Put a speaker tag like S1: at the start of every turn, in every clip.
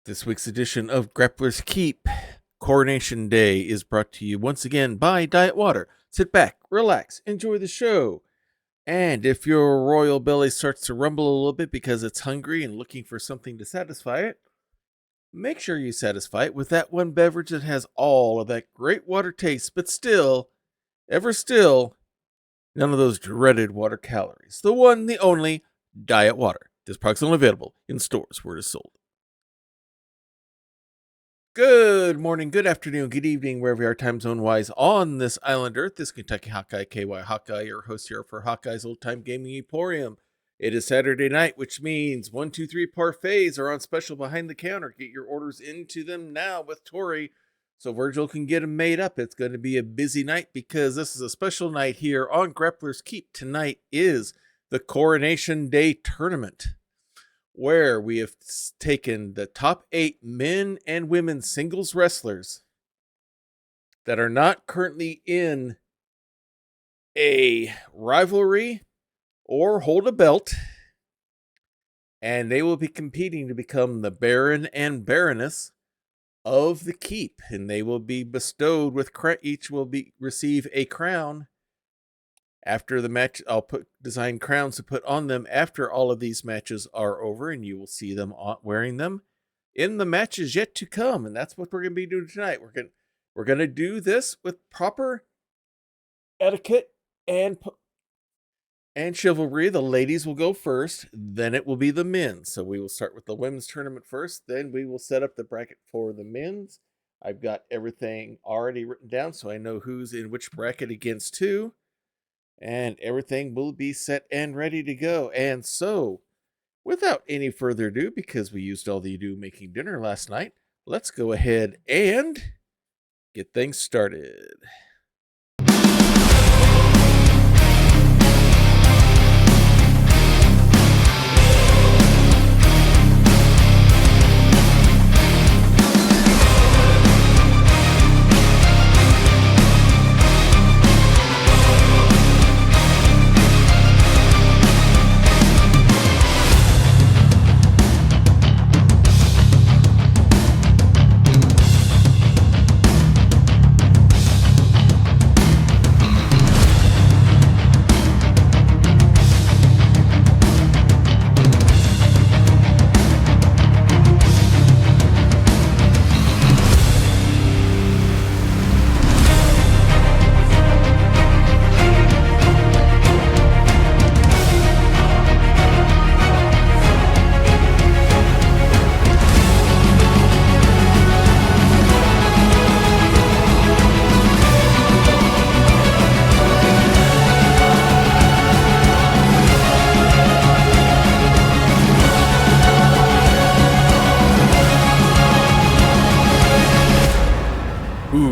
S1: This week's edition of Grappler's Keep Coronation Day is brought to you once again by Diet Water. Sit back, relax, enjoy the show. And if your royal belly starts to rumble a little bit because it's hungry and looking for something to satisfy it, make sure you satisfy it with that one beverage that has all of that great water taste, but still, ever still, none of those dreaded water calories. The one, the only, Diet Water. This product's only available in stores where it is sold. Good morning, good afternoon, good evening, wherever you are time zone wise on this island earth. This Kentucky Hawkeye, KY Hawkeye, your host here for Hawkeye's Old Time Gaming Emporium. It is Saturday night, which means 1, 2, 3 parfaits are on special behind the counter. Get your orders into them now with Tori so Virgil can get them made up. It's going to be a busy night because this is a special night here on Grappler's Keep. Tonight is the Coronation Day Tournament, where we have taken the top 8 men and women singles wrestlers that are not currently in a rivalry or hold a belt, and they will be competing to become the Baron and Baroness of the Keep, and they will be bestowed with each will receive a crown. After the match, I'll design crowns to put on them after all of these matches are over, and you will see them wearing them in the matches yet to come. And that's what we're going to be doing tonight. We're going to do this with proper etiquette and chivalry. The ladies will go first, then it will be the men. So we will start with the women's tournament first, then we will set up the bracket for the men's. I've got everything already written down, so I know who's in which bracket against who. And everything will be set and ready to go. And so, without any further ado, because we used all the ado making dinner last night, let's go ahead and get things started.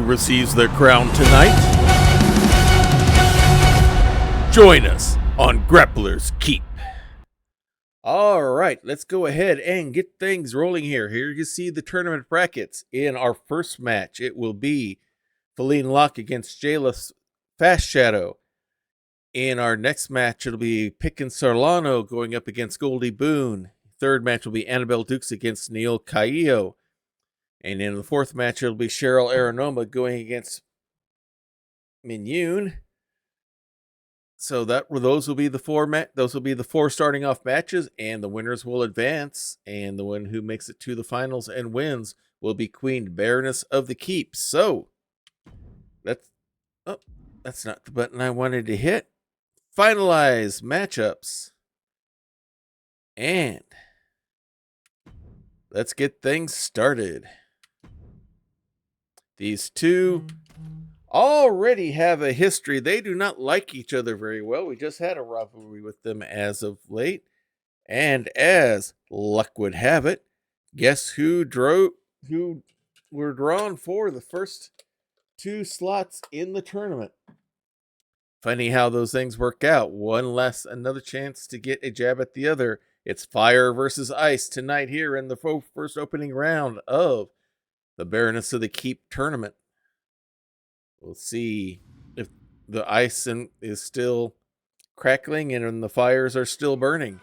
S1: Receives their crown tonight. Join us on Grappler's Keep. All right, let's go ahead and get things rolling here. Here you see the tournament brackets. In our first match, it will be Feline Locke against Jayla Fast Shadow. In our next match, it'll be Pick and Sarlano going up against Goldie Boone. Third match will be Annabelle Dukes against Neil Caillo. And in the fourth match, it'll be Cheryl Aranoma going against Minyun. So those will be the four starting off matches, and the winners will advance. And the one who makes it to the finals and wins will be Queen Baroness of the Keep. So that's not the button I wanted to hit. Finalize matchups, and let's get things started. These two already have a history. They do not like each other very well. We just had a rivalry with them as of late. And as luck would have it, guess who were drawn for the first 2 slots in the tournament? Funny how those things work out. Another chance to get a jab at the other. It's fire versus ice tonight here in the first opening round of the Baroness of the Keep tournament. We'll see if the ice is still crackling and the fires are still burning.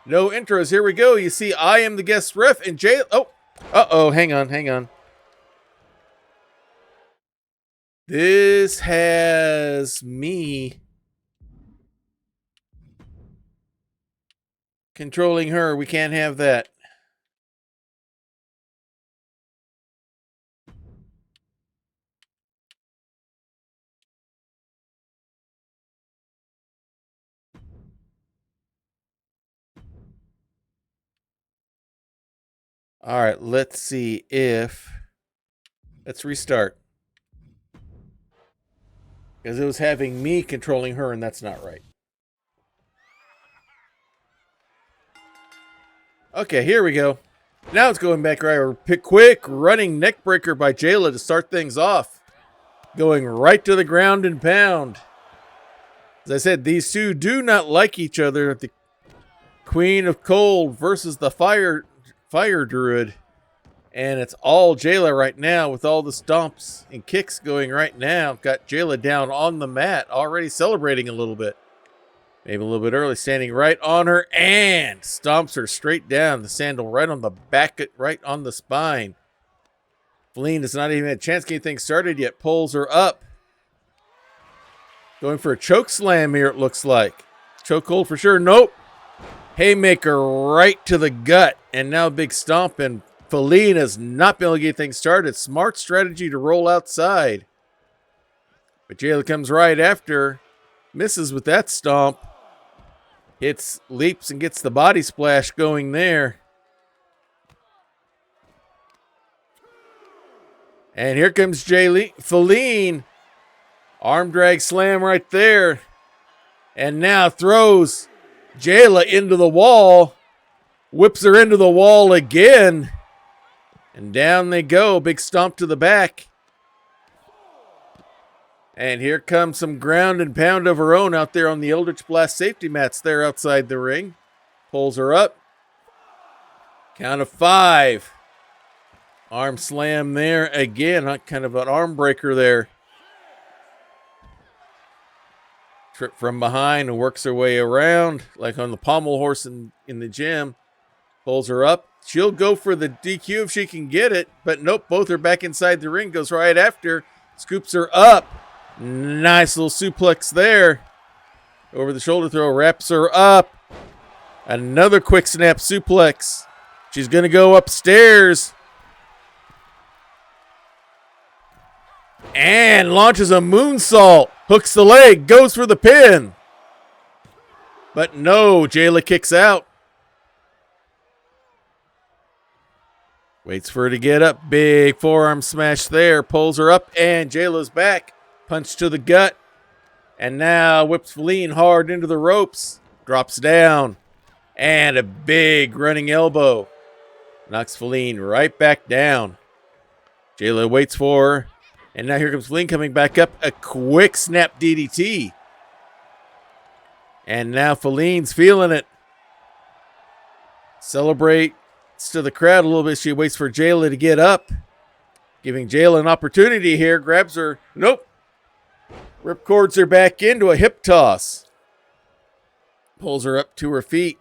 S1: No intros. Here we go. You see, I am the guest ref, and Jay. Oh, Uh-oh, hang on. This has me controlling her. We can't have that. All right, let's see if... Let's restart. Because it was having me controlling her, and that's not right. Okay, here we go. Now it's going back right. Quick running neck breaker by Jayla to start things off. Going right to the ground and pound. As I said, these two do not like each other. The Queen of Cold versus the Fire Druid. And it's all Jayla right now with all the stomps and kicks going right now. Got Jayla down on the mat, already celebrating a little bit. Maybe a little bit early, standing right on her and stomps her straight down. The sandal right on the back, right on the spine. Feline has not even had a chance to get anything started yet. Pulls her up. Going for a choke slam here, it looks like. Choke hold for sure. Nope. Haymaker right to the gut. And now a big stomp. And Feline has not been able to get things started. Smart strategy to roll outside. But Jayla comes right after. Misses with that stomp. Hits, leaps, and gets the body splash going there. And here comes Feline. Arm drag slam right there. And now throws Jayla into the wall. Whips her into the wall again. And down they go. Big stomp to the back. And here comes some ground and pound of her own out there on the Eldritch Blast safety mats there outside the ring. Pulls her up. Count of 5. Arm slam there again. Kind of an arm breaker there. Trip from behind and works her way around like on the pommel horse in the gym. Pulls her up. She'll go for the DQ if she can get it. But nope, both are back inside the ring. Goes right after. Scoops her up. Nice little suplex there. Over the shoulder throw. Wraps her up. Another quick snap suplex. She's going to go upstairs. And launches a moonsault. Hooks the leg. Goes for the pin. But no, Jayla kicks out. Waits for her to get up. Big forearm smash there. Pulls her up. And Jayla's back. Punch to the gut. And now whips Feline hard into the ropes. Drops down. And a big running elbow. Knocks Feline right back down. Jayla waits for her. And now here comes Feline coming back up. A quick snap DDT. And now Feline's feeling it. Celebrates to the crowd a little bit. She waits for Jayla to get up. Giving Jayla an opportunity here. Grabs her. Nope. Ripcords her back into a hip toss. Pulls her up to her feet.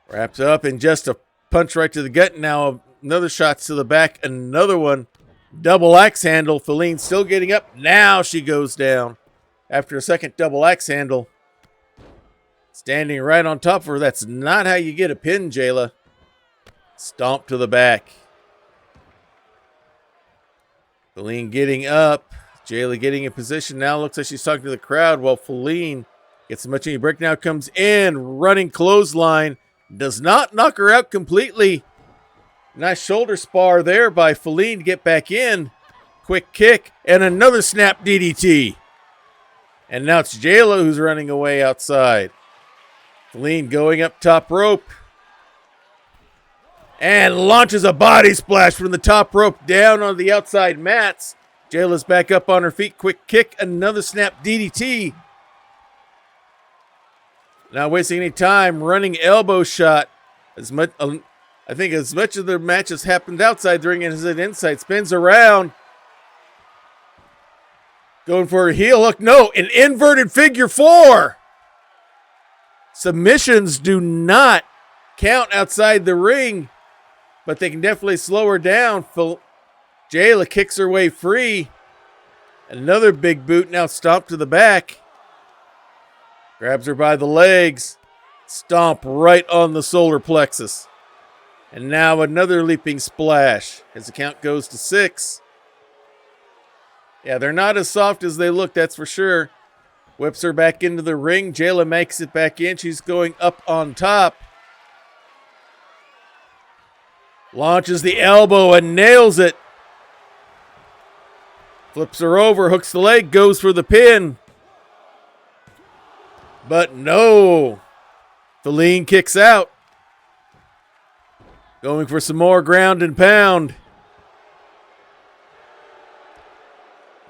S1: Wraps up and just a punch right to the gut. Now another shot to the back. Another one. Double axe handle. Feline still getting up. Now she goes down. After a second double axe handle. Standing right on top of her. That's not how you get a pin, Jayla. Stomp to the back. Feline getting up. Jayla getting in position. Now looks like she's talking to the crowd while Feline gets a much needed break. Now comes in. Running clothesline. Does not knock her out completely. Nice shoulder spar there by Feline to get back in. Quick kick. And another snap DDT. And now it's Jayla who's running away outside. Feline going up top rope. And launches a body splash from the top rope down on the outside mats. Jayla's back up on her feet. Quick kick. Another snap DDT. Not wasting any time. Running elbow shot. I think as much of the match has happened outside the ring as it inside. Spins around. Going for a heel hook. No, an inverted figure 4. Submissions do not count outside the ring. but they can definitely slow her down. Jayla kicks her way free. Another big boot, now stomp to the back. Grabs her by the legs. Stomp right on the solar plexus. And now another leaping splash as the count goes to 6. Yeah, they're not as soft as they look, that's for sure. Whips her back into the ring. Jayla makes it back in. She's going up on top. Launches the elbow and nails it. Flips her over, hooks the leg, goes for the pin. But no. Feline kicks out. Going for some more ground and pound.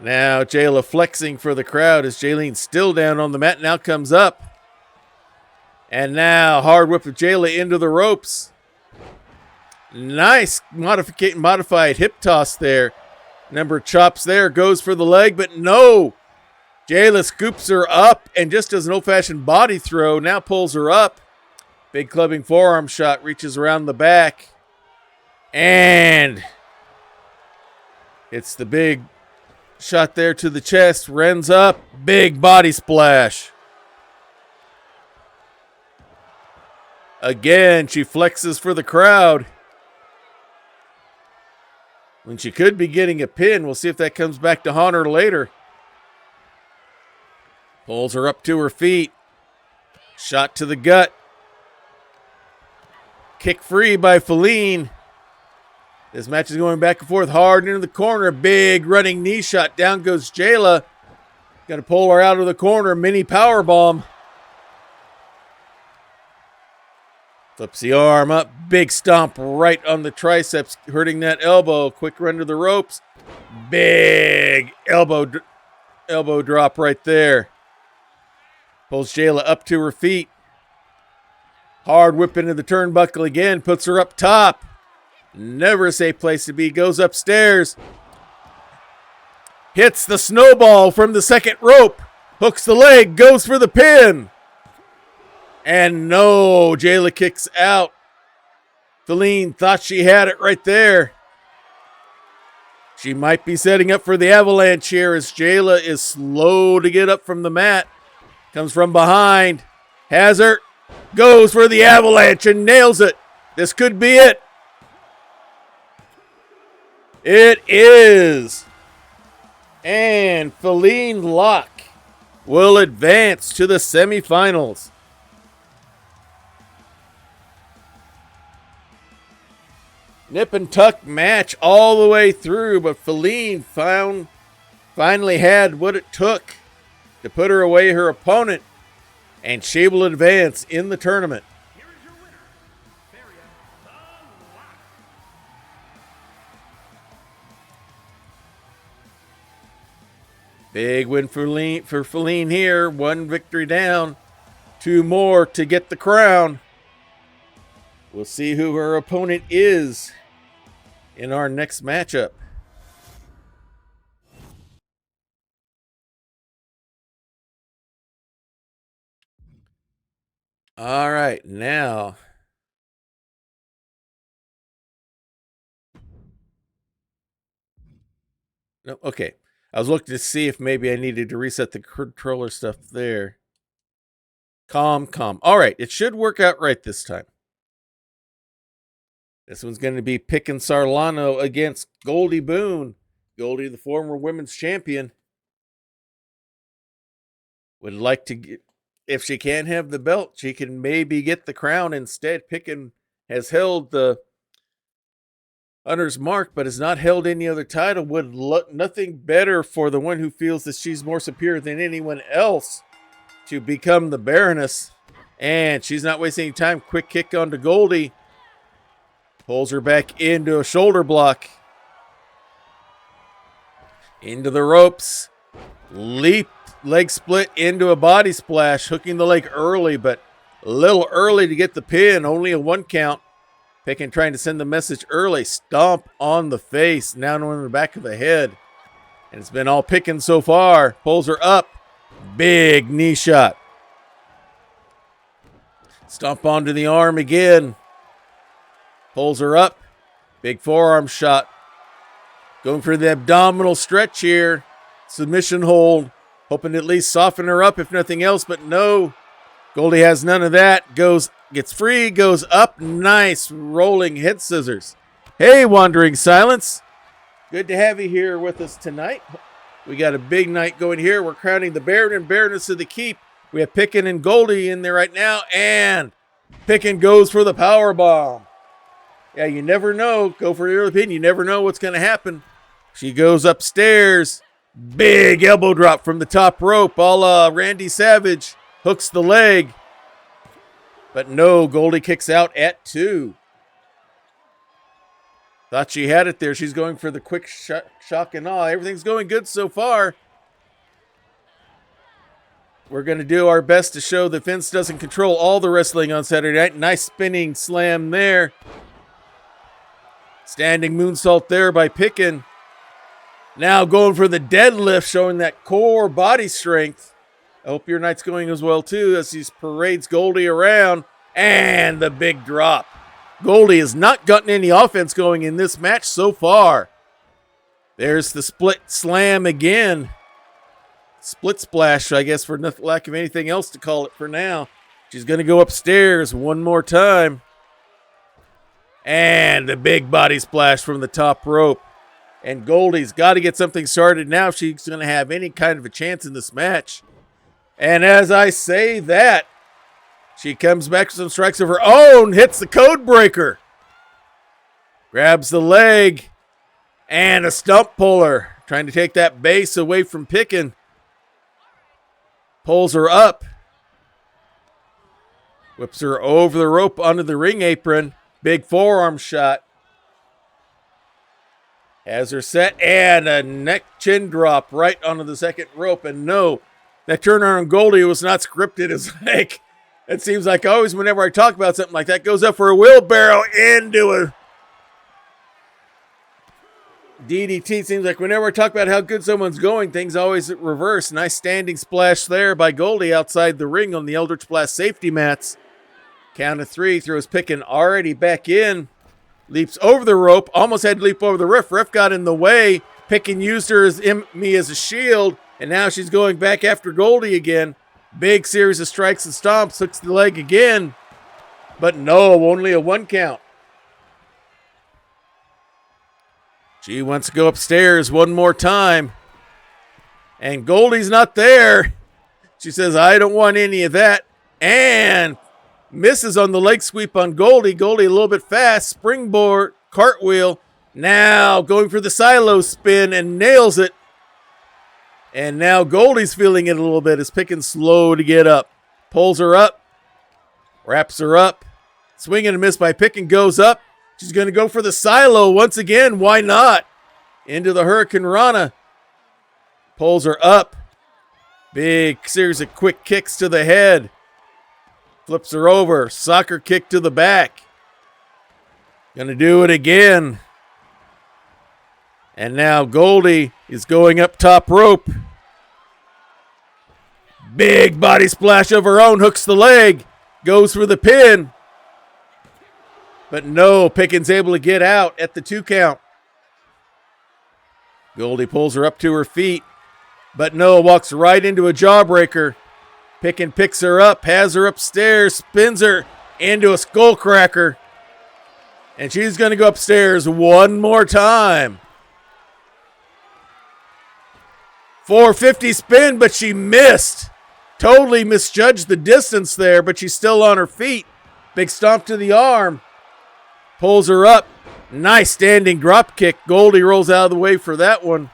S1: Now Jayla flexing for the crowd as Jaylene's still down on the mat. Now comes up. And now hard whip of Jayla into the ropes. Nice modified hip toss there. Number chops there, goes for the leg, but no. Jayla scoops her up and just does an old-fashioned body throw. Now pulls her up. Big clubbing forearm shot, reaches around the back. And it's the big shot there to the chest. Rens up, big body splash. Again, she flexes for the crowd. When she could be getting a pin. We'll see if that comes back to haunt her later. Pulls her up to her feet. Shot to the gut. Kick free by Feline. This match is going back and forth hard into the corner. Big running knee shot. Down goes Jayla. Going to pull her out of the corner. Mini powerbomb. Flips the arm up. Big stomp right on the triceps. Hurting that elbow. Quick run to the ropes. Big elbow drop right there. Pulls Jayla up to her feet. Hard whip into the turnbuckle again. Puts her up top. Never a safe place to be. Goes upstairs. Hits the snowball from the second rope. Hooks the leg. Goes for the pin. And no. Jayla kicks out. Feline thought she had it right there. She might be setting up for the avalanche here as Jayla is slow to get up from the mat. Comes from behind. Has her. Goes for the avalanche and nails it. This could be it. It is. And Feline Locke will advance to the semifinals. Nip and tuck match all the way through, but Feline finally had what it took to put her away her opponent, and she will advance in the tournament.
S2: Here is your winner, Baroness.
S1: Big win for Feline here. 1 victory down. 2 more to get the crown. We'll see who her opponent is in our next matchup. All right, now no, okay. I was looking to see if maybe I needed to reset the controller stuff there. Calm. All right, it should work out right this time. This one's going to be Pickin' Sarlano against Goldie Boone. Goldie, the former women's champion, would like to get, if she can't have the belt, she can maybe get the crown instead. Pickin' has held the Hunter's Mark, but has not held any other title. Would nothing better for the one who feels that she's more superior than anyone else to become the Baroness. And she's not wasting any time. Quick kick onto Goldie. Pulls her back into a shoulder block. Into the ropes. Leap, leg split into a body splash. Hooking the leg early, but a little early to get the pin. Only a 1 count. Pickin' trying to send the message early. Stomp on the face. Now on the back of the head. And it's been all Pickin' so far. Pulls her up. Big knee shot. Stomp onto the arm again. Pulls her up. Big forearm shot. Going for the abdominal stretch here. Submission hold. Hoping to at least soften her up if nothing else, but no. Goldie has none of that. Gets free, goes up. Nice rolling head scissors. Hey, Wandering Silence. Good to have you here with us tonight. We got a big night going here. We're crowning the Baron and Baroness of the Keep. We have Pickin and Goldie in there right now, and Pickin goes for the power bomb. Yeah, you never know. Go for your opinion. You never know what's going to happen. She goes upstairs. Big elbow drop from the top rope, a la Randy Savage. Hooks the leg. But no, Goldie kicks out at 2. Thought she had it there. She's going for the quick shock and awe. Everything's going good so far. We're going to do our best to show that Vince doesn't control all the wrestling on Saturday night. Nice spinning slam there. Standing moonsault there by Pickin. Now going for the deadlift, showing that core body strength. I hope your night's going as well, too, as he parades Goldie around. And the big drop. Goldie has not gotten any offense going in this match so far. There's the split slam again. Split splash, I guess, for lack of anything else to call it for now. She's going to go upstairs one more time. And the big body splash from the top rope. And Goldie's got to get something started now if she's going to have any kind of a chance in this match. And as I say that, she comes back with some strikes of her own, hits the code breaker. Grabs the leg. And a stump puller. Trying to take that base away from Pickin. Pulls her up. Whips her over the rope onto the ring apron. Big forearm shot. Has her set. And a neck chin drop right onto the second rope. And no, that turn on Goldie was not scripted. It's like, it seems like always whenever I talk about something like that, goes up for a wheelbarrow into a DDT. It seems like whenever I talk about how good someone's going, things always reverse. Nice standing splash there by Goldie outside the ring on the Eldritch Blast safety mats. Count of 3, throws Pickin already back in. Leaps over the rope, almost had to leap over the ref. Ref got in the way. Pickin used her as a shield, and now she's going back after Goldie again. Big series of strikes and stomps, hooks the leg again. But no, only a 1 count. She wants to go upstairs one more time. And Goldie's not there. She says, I don't want any of that. And misses on the leg sweep on Goldie. Goldie a little bit fast. Springboard, cartwheel. Now going for the silo spin and nails it. And now Goldie's feeling it a little bit as Pickin slow to get up. Pulls her up. Wraps her up. Swing and a miss by Pickin, goes up. She's going to go for the silo once again. Why not? Into the Hurricane Rana. Pulls her up. Big series of quick kicks to the head. Flips her over. Soccer kick to the back. Going to do it again. And now Goldie is going up top rope. Big body splash of her own. Hooks the leg. Goes for the pin. But no, Pickin's able to get out at the 2 count. Goldie pulls her up to her feet. But no, walks right into a jawbreaker. Pickin picks her up, has her upstairs, spins her into a skull cracker. And she's going to go upstairs one more time. 450 spin, but she missed. Totally misjudged the distance there, but she's still on her feet. Big stomp to the arm. Pulls her up. Nice standing drop kick. Goldie rolls out of the way for that one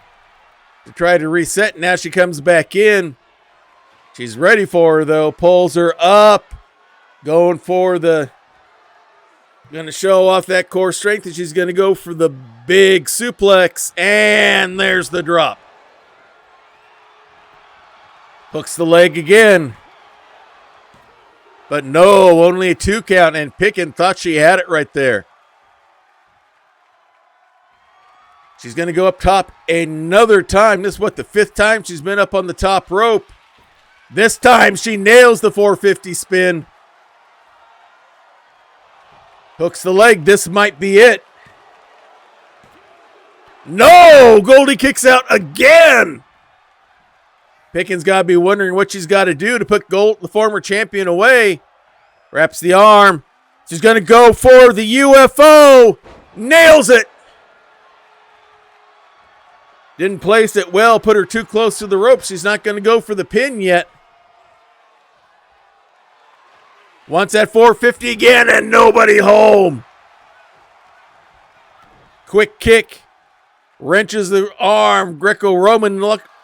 S1: to try to reset. Now she comes back in. She's ready for her, though. Pulls her up. Going for the... Going to show off that core strength, and she's going to go for the big suplex. And there's the drop. Hooks the leg again. But no, only a 2 count, and Pickin thought she had it right there. She's going to go up top another time. This is what, the 5th time she's been up on the top rope. This time she nails the 450 spin. Hooks the leg. This might be it. No! Goldie kicks out again! Pickens got to be wondering what she's got to do to put the former champion away. Wraps the arm. She's going to go for the UFO. Nails it! Didn't place it well, put her too close to the rope. She's not going to go for the pin yet. Wants that 450 again, and nobody home. Quick kick. Wrenches the arm. Greco-Roman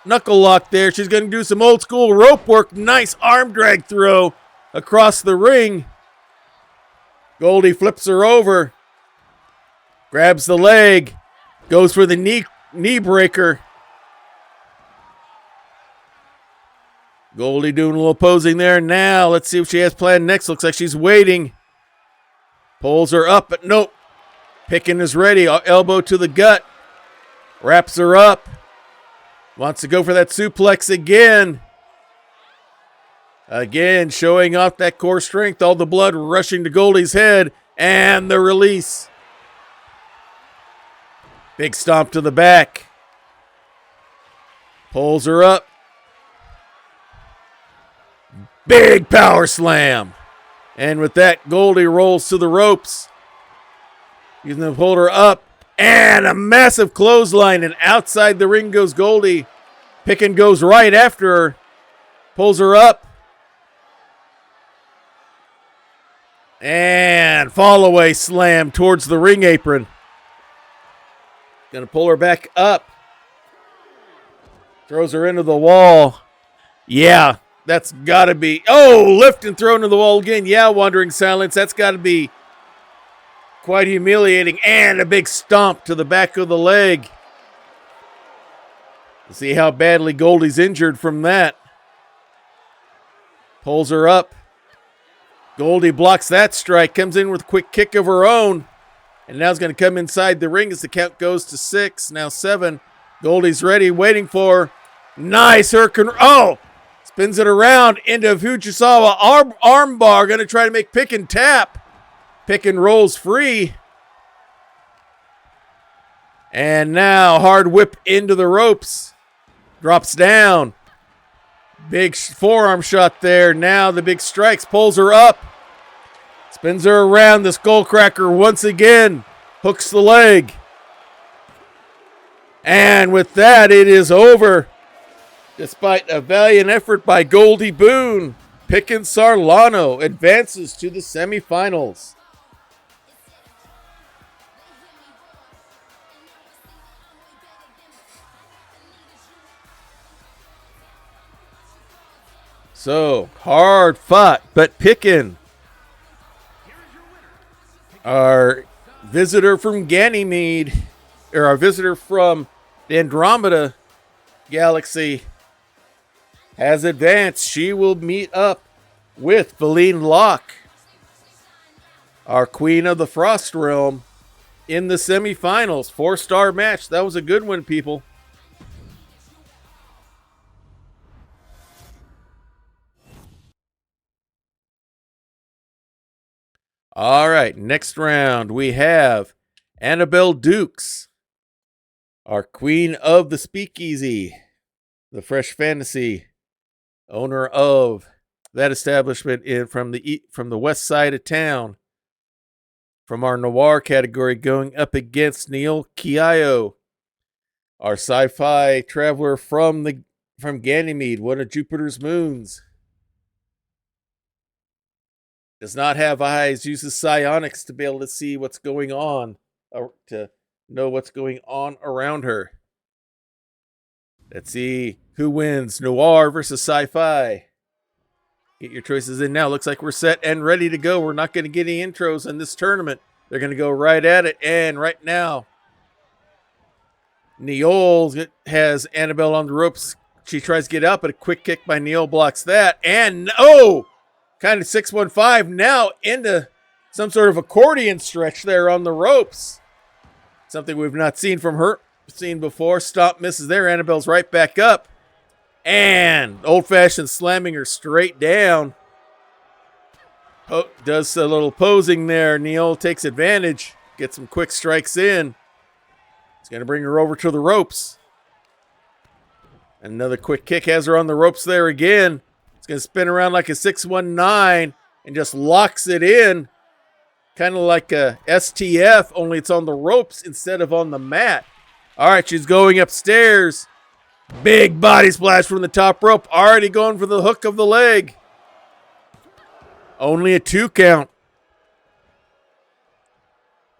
S1: knuckle lock there. She's going to do some old school rope work. Nice arm drag throw across the ring. Goldie flips her over. Grabs the leg. Goes for the knee breaker. Goldie doing a little posing there. Now, let's see what she has planned next. Looks like she's waiting. Pulls her up, but nope. Picken is ready. Elbow to the gut. Wraps her up. Wants to go for that suplex again. Again, showing off that core strength. All the blood rushing to Goldie's head. And the release. Big stomp to the back. Pulls her up. Big power slam. And with that, Goldie rolls to the ropes. He's going to pull her up. And a massive clothesline. And outside the ring goes Goldie. Picken goes right after her. Pulls her up. And fall away slam towards the ring apron. Going to pull her back up. Throws her into the wall. Yeah. That's got to be... Oh, lift and throw into the wall again. Yeah, Wandering Silence. That's got to be quite humiliating. And a big stomp to the back of the leg. See how badly Goldie's injured from that. Pulls her up. Goldie blocks that strike. Comes in with a quick kick of her own. And now is going to come inside the ring as the count goes to 6. Now 7. Goldie's ready, waiting for her. Nice hurricane. Oh! Spins it around into Fujisawa arm bar. Going to try to make Picken tap. Picken rolls free. And now hard whip into the ropes. Drops down. Big forearm shot there. Now the big strikes. Pulls her up. Spins her around. The skullcracker once again. Hooks the leg. And with that, it is over. Despite a valiant effort by Goldie Boone, Picken Sarlano advances to the semifinals. So, hard fought, but Picken, our visitor from Ganymede, or our visitor from the Andromeda Galaxy, has advanced. She will meet up with Feline Locke, our Queen of the Frost Realm, in the semifinals. 4-star match. That was a good one, people. All right, next round we have Annabelle Dukes, our Queen of the Speakeasy, the Fresh Fantasy, owner of that establishment from the west side of town. From our noir category, going up against Neil Kiayo, our sci-fi traveler from Ganymede, one of Jupiter's moons. Does not have eyes, uses psionics to be able to see what's going on, to know what's going on around her. Let's see who wins, noir versus sci-fi. Get your choices in now. Looks like we're set and ready to go. We're not going to get any intros in this tournament. They're going to go right at it. And right now, Neil has Annabelle on the ropes. She tries to get out, but a quick kick by Neil blocks that. And, kind of 615 now into some sort of accordion stretch there on the ropes. Something we've not seen from her. Seen before. Stomp misses there. Annabelle's right back up. And old-fashioned slamming her straight down. Does a little posing there. Neil takes advantage. Gets some quick strikes in. He's going to bring her over to the ropes. Another quick kick has her on the ropes there again. It's going to spin around like a 619 and just locks it in. Kind of like a STF, only it's on the ropes instead of on the mat. All right, she's going upstairs. Big body splash from the top rope. Already going for the hook of the leg. Only a 2 count.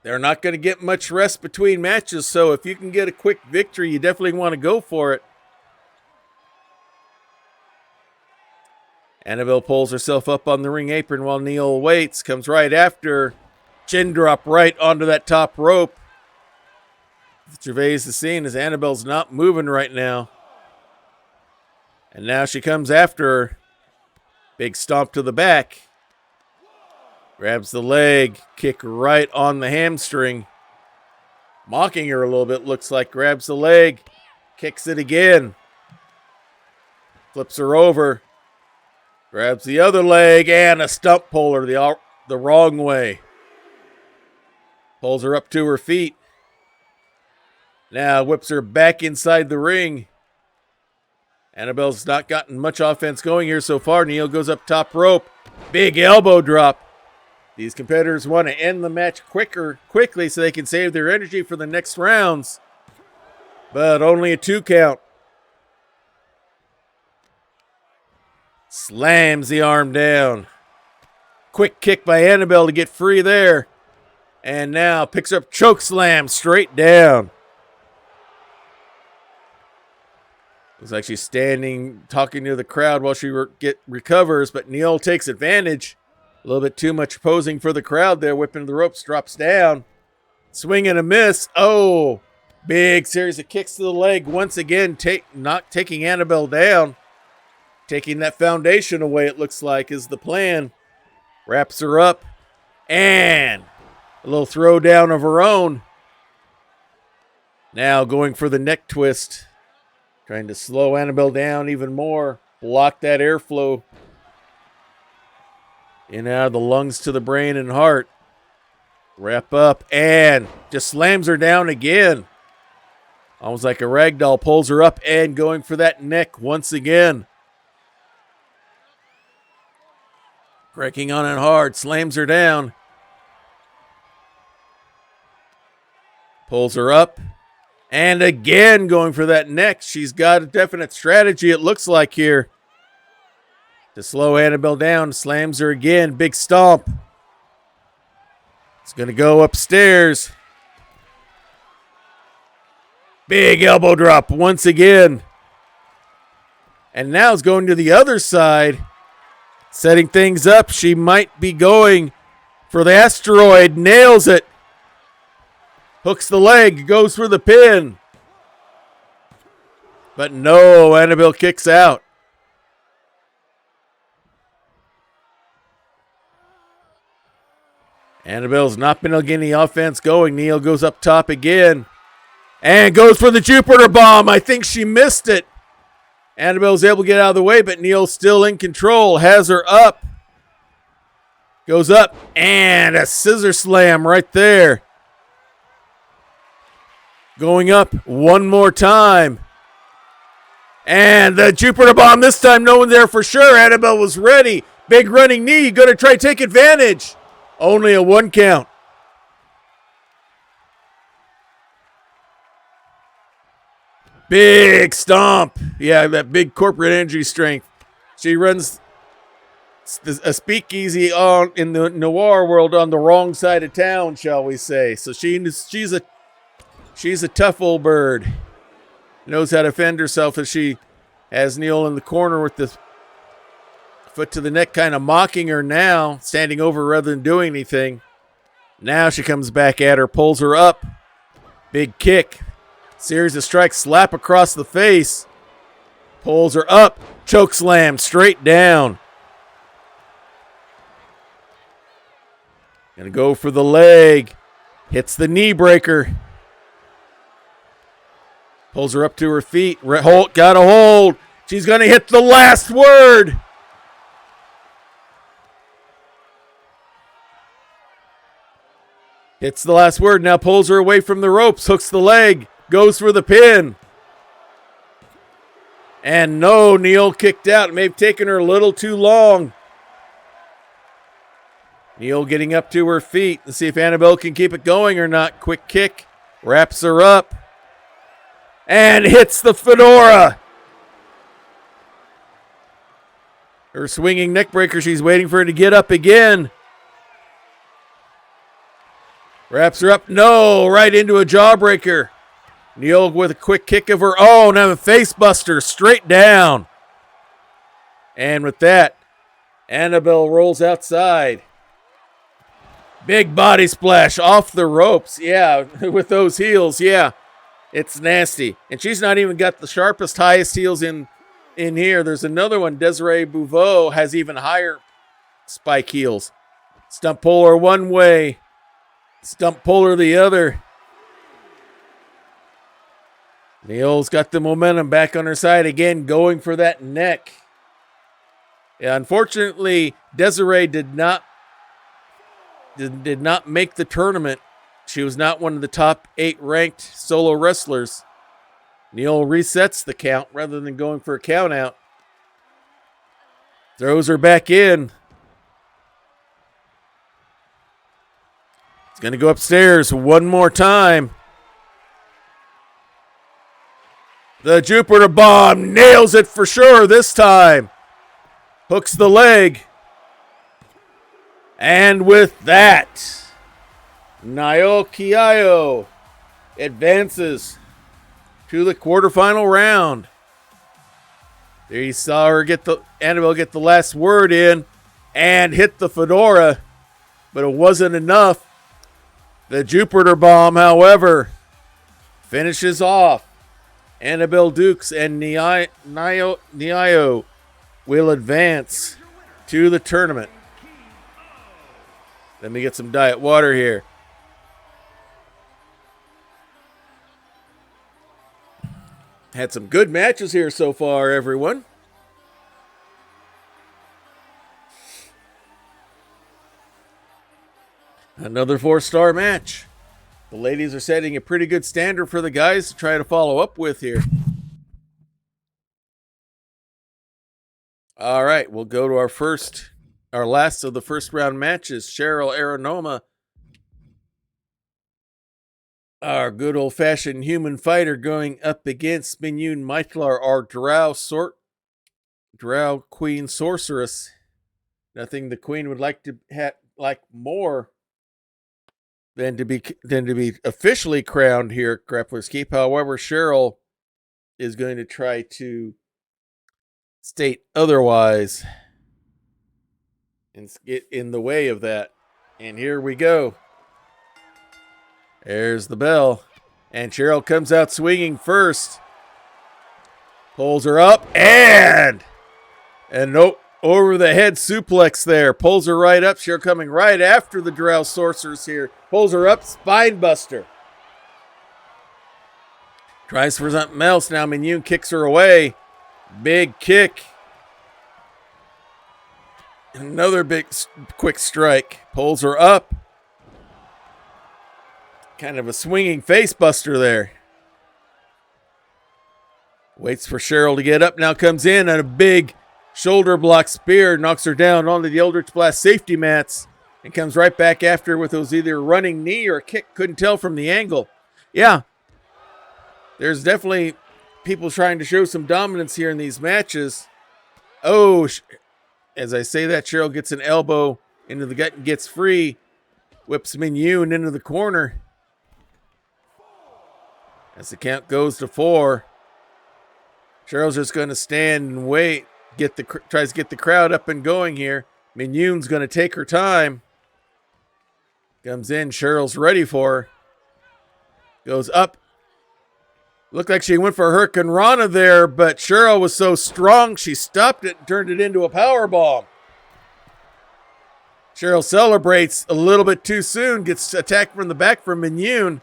S1: They're not going to get much rest between matches, so if you can get a quick victory, you definitely want to go for it. Annabelle pulls herself up on the ring apron while Neil waits. Comes right after. Chin drop right onto that top rope. Gervais is seeing as Annabelle's not moving right now. And now she comes after her. Big stomp to the back. Grabs the leg. Kick right on the hamstring. Mocking her a little bit, looks like. Grabs the leg. Kicks it again. Flips her over. Grabs the other leg and a stump puller the wrong way. Pulls her up to her feet. Now whips her back inside the ring. Annabelle's not gotten much offense going here so far. Neil goes up top rope. Big elbow drop. These competitors want to end the match quickly so they can save their energy for the next rounds. But only a 2 count. Slams the arm down. Quick kick by Annabelle to get free there. And now picks up choke slam straight down. Looks like she's standing, talking to the crowd while she recovers, but Neil takes advantage. A little bit too much posing for the crowd there, whipping the ropes, drops down. Swing and a miss. Oh, big series of kicks to the leg. Once again, not taking Annabelle down. Taking that foundation away, it looks like, is the plan. Wraps her up. And a little throw down of her own. Now going for the neck twist. Trying to slow Annabelle down even more. Block that airflow. In and out of the lungs to the brain and heart. Wrap up and just slams her down again. Almost like a rag doll. Pulls her up and going for that neck once again. Breaking on it hard. Slams her down. Pulls her up. And again going for that neck. She's got a definite strategy, it looks like here. To slow Annabelle down. Slams her again. Big stomp. It's going to go upstairs. Big elbow drop once again. And now it's going to the other side. Setting things up. She might be going for the asteroid. Nails it. Hooks the leg. Goes for the pin. But no, Annabelle kicks out. Annabelle's not been able to get any offense going. Neil goes up top again. And goes for the Jupiter bomb. I think she missed it. Annabelle's able to get out of the way, but Neil's still in control. Has her up. Goes up. And a scissor slam right there. Going up one more time. And the Jupiter bomb. This time no one there for sure. Annabelle was ready. Big running knee. Going to try to take advantage. Only a 1 count. Big stomp. Yeah, that big corporate energy strength. She runs a speakeasy in the noir world on the wrong side of town, shall we say. So she's a tough old bird. Knows how to defend herself as she has Neil in the corner with the foot to the neck, kind of mocking her now, standing over rather than doing anything. Now she comes back at her, pulls her up. Big kick. Series of strikes, slap across the face. Pulls her up. Choke slam straight down. Gonna go for the leg. Hits the knee breaker. Pulls her up to her feet. Got a hold. She's gonna hit the last word. Hits the last word, now pulls her away from the ropes, hooks the leg, goes for the pin. And no, Neil kicked out. It may have taken her a little too long. Neil getting up to her feet. Let's see if Annabelle can keep it going or not. Quick kick. Wraps her up. And hits the fedora. Her swinging neck breaker. She's waiting for her to get up again. Wraps her up. No, right into a jawbreaker. Neil with a quick kick of her own and a face buster straight down. And with that, Annabelle rolls outside. Big body splash off the ropes. Yeah, with those heels, yeah. It's nasty. And she's not even got the sharpest, highest heels in here. There's another one. Desiree Bouveau has even higher spike heels. Stump puller one way. Stump puller the other. Neil's got the momentum back on her side again, going for that neck. Yeah, unfortunately, Desiree did not make the tournament. She was not one of the top 8 ranked solo wrestlers. Neil resets the count rather than going for a count out. Throws her back in. It's going to go upstairs one more time. The Jupiter Bomb nails it for sure this time. Hooks the leg. And with that, Nayo Kiayo advances to the quarterfinal round. There you saw her Annabelle get the last word in and hit the fedora, but it wasn't enough. The Jupiter Bomb, however, finishes off Annabelle Dukes, and Nayo will advance to the tournament. Let me get some diet water here. Had some good matches here so far, everyone. Another 4-star match. The ladies are setting a pretty good standard for the guys to try to follow up with here. All right, we'll go to our last of the first round matches. Cheryl Aranoma, our good old-fashioned human fighter, going up against Minyun Maitlar, our Drow Queen Sorceress. Nothing the Queen would like more than to be officially crowned here at Grappler's Keep. However, Cheryl is going to try to state otherwise and get in the way of that. And here we go. There's the bell. And Cheryl comes out swinging first. Pulls her up and nope. Over the head suplex there. Pulls her right up. Cheryl coming right after the Drow Sorceress here. Pulls her up. Spine buster. Tries for something else. Now Minyun kicks her away. Big kick. Another big quick strike. Pulls her up. Kind of a swinging face buster there. Waits for Cheryl to get up. Now comes in and a big shoulder block spear, knocks her down onto the Eldritch Blast safety mats, and comes right back after her with those either running knee or a kick. Couldn't tell from the angle. Yeah, there's definitely people trying to show some dominance here in these matches. Oh, as I say that, Cheryl gets an elbow into the gut and gets free. Whips Minyun into the corner. As the count goes to 4, Cheryl's just going to stand and wait. Tries to get the crowd up and going here. Minyun's going to take her time. Comes in. Cheryl's ready for her. Goes up. Looked like she went for a Hurricane Rana there, but Cheryl was so strong she stopped it and turned it into a powerbomb. Cheryl celebrates a little bit too soon. Gets attacked from the back from Minyun,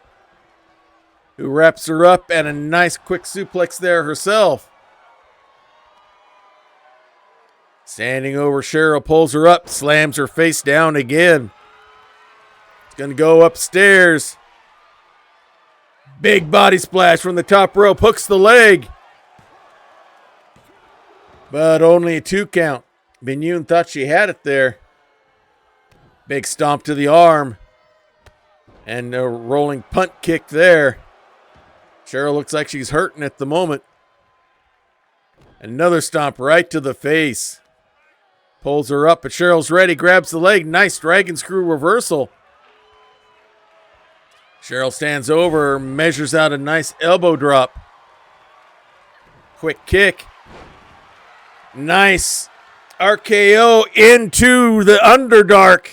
S1: who wraps her up, and a nice quick suplex there herself. Standing over Cheryl, pulls her up, slams her face down again. Going to go upstairs. Big body splash from the top rope. Hooks the leg. But only a 2 count. Min-Yoon thought she had it there. Big stomp to the arm. And a rolling punt kick there. Cheryl looks like she's hurting at the moment. Another stomp right to the face. Pulls her up, but Cheryl's ready. Grabs the leg. Nice dragon screw reversal. Cheryl stands over, measures out a nice elbow drop. Quick kick. Nice RKO into the Underdark.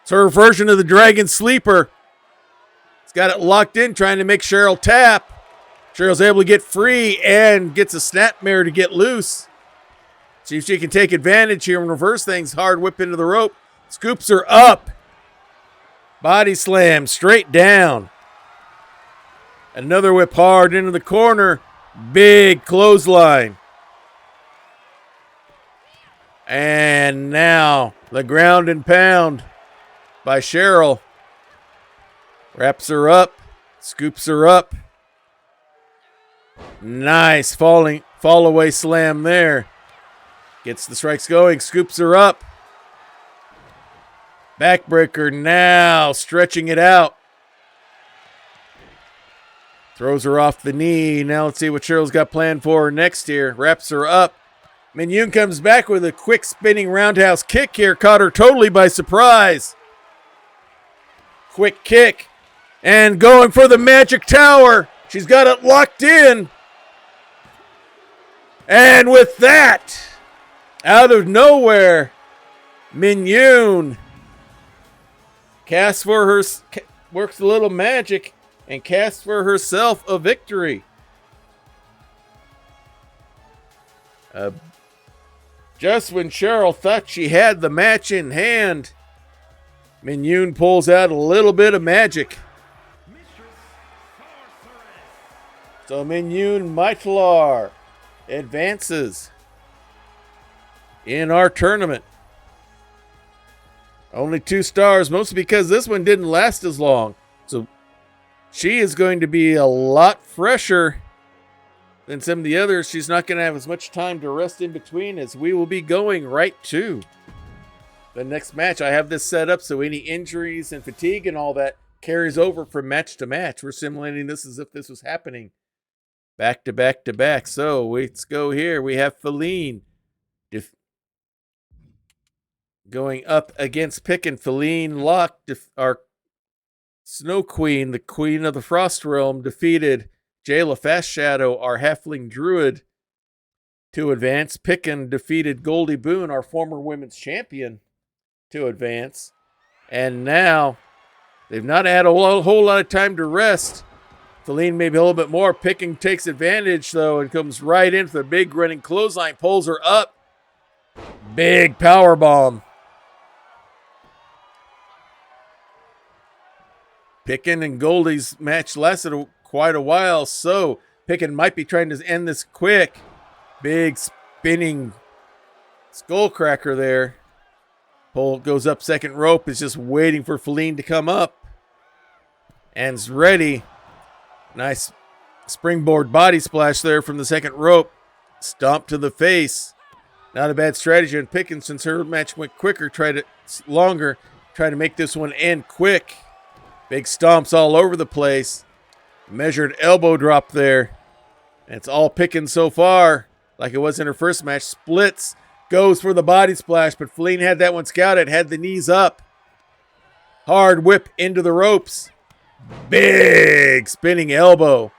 S1: It's her version of the Dragon Sleeper. It's got it locked in, trying to make Cheryl tap. Cheryl's able to get free and gets a snapmare to get loose. See if she can take advantage here and reverse things. Hard whip into the rope. Scoops her up. Body slam straight down. Another whip hard into the corner. Big clothesline. And now the ground and pound by Cheryl. Wraps her up. Scoops her up. Nice fall away slam there. Gets the strikes going. Scoops her up. Backbreaker now, stretching it out. Throws her off the knee. Now let's see what Cheryl's got planned for her next here. Wraps her up. Min-Yoon comes back with a quick spinning roundhouse kick here. Caught her totally by surprise. Quick kick. And going for the magic tower. She's got it locked in. And with that, out of nowhere, Min-Yoon works a little magic and casts for herself a victory. Just when Cheryl thought she had the match in hand, Min-Yoon pulls out a little bit of magic. So Min-Yoon Maitlar advances in our tournament. Only 2 stars, mostly because this one didn't last as long. So she is going to be a lot fresher than some of the others. She's not going to have as much time to rest in between, as we will be going right to the next match. I have this set up so any injuries and fatigue and all that carries over from match to match. We're simulating this as if this was happening back to back to back. So let's go here. We have Feline going up against Picken. Feline locked. Our Snow Queen, the Queen of the Frost Realm, defeated Jayla Fast Shadow, our Halfling Druid, to advance. Picken defeated Goldie Boone, our former women's champion, to advance. And now they've not had a whole lot of time to rest. Feline maybe a little bit more. Picken takes advantage, though, and comes right into the big running clothesline, pulls her up. Big power bomb. Picken and Goldie's match lasted quite a while, so Picken might be trying to end this quick. Big spinning skullcracker there. Pole goes up second rope, is just waiting for Feline to come up. And is ready. Nice springboard body splash there from the second rope. Stomp to the face. Not a bad strategy on Picken, since her match went quicker, tried to make this one end quick. Big stomps all over the place. Measured elbow drop there. And it's all Picken so far, like it was in her first match. Splits, goes for the body splash, but Feline had that one scouted, had the knees up. Hard whip into the ropes. Big spinning elbow.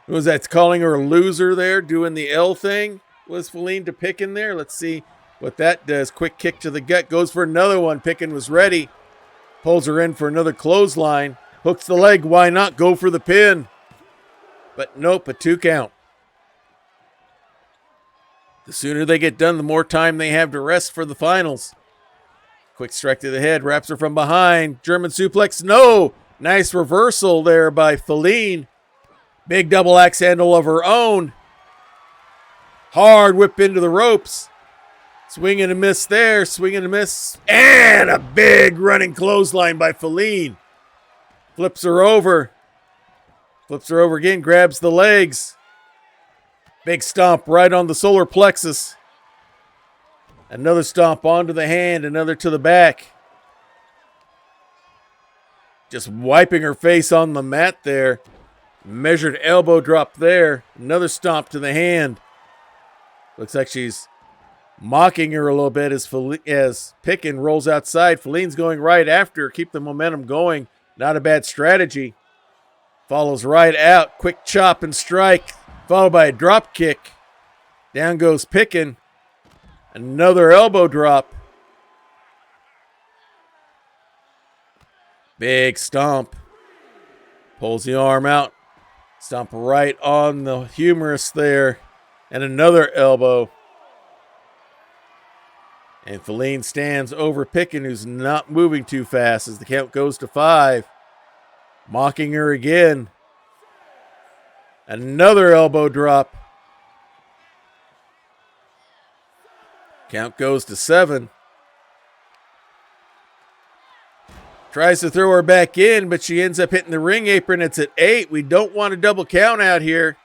S1: Who was that, calling her a loser there, doing the L thing? Was Feline to Picken there? Let's see what that does. Quick kick to the gut, goes for another one. Picken was ready. Pulls her in for another clothesline. Hooks the leg. Why not go for the pin? But nope, a 2 count. The sooner they get done, the more time they have to rest for the finals. Quick strike to the head. Wraps her from behind. German suplex. No. Nice reversal there by Feline. Big double axe handle of her own. Hard whip into the ropes. Swing and a miss there. Swing and a miss. And a big running clothesline by Feline. Flips her over. Flips her over again. Grabs the legs. Big stomp right on the solar plexus. Another stomp onto the hand. Another to the back. Just wiping her face on the mat there. Measured elbow drop there. Another stomp to the hand. Looks like she's mocking her a little bit as Pickin rolls outside. Feline's going right after. Keep the momentum going. Not a bad strategy. Follows right out. Quick chop and strike. Followed by a drop kick. Down goes Pickin. Another elbow drop. Big stomp. Pulls the arm out. Stomp right on the humerus there. And another elbow. And Feline stands over Pickin, who's not moving too fast as the count goes to 5. Mocking her again. Another elbow drop. Count goes to 7. Tries to throw her back in, but she ends up hitting the ring apron. It's at 8. We don't want a double count out here.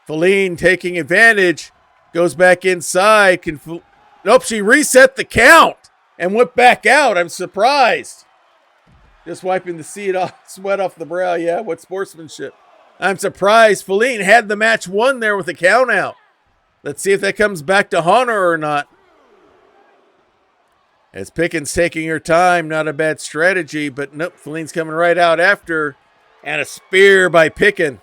S1: Feline taking advantage. Goes back inside. Nope, she reset the count and went back out. I'm surprised. Just wiping the sweat off the brow. Yeah, what sportsmanship. I'm surprised. Feline had the match won there with a count out. Let's see if that comes back to haunt her or not. As Pickin's taking her time, not a bad strategy, but nope, Feline's coming right out after. And a spear by Pickin.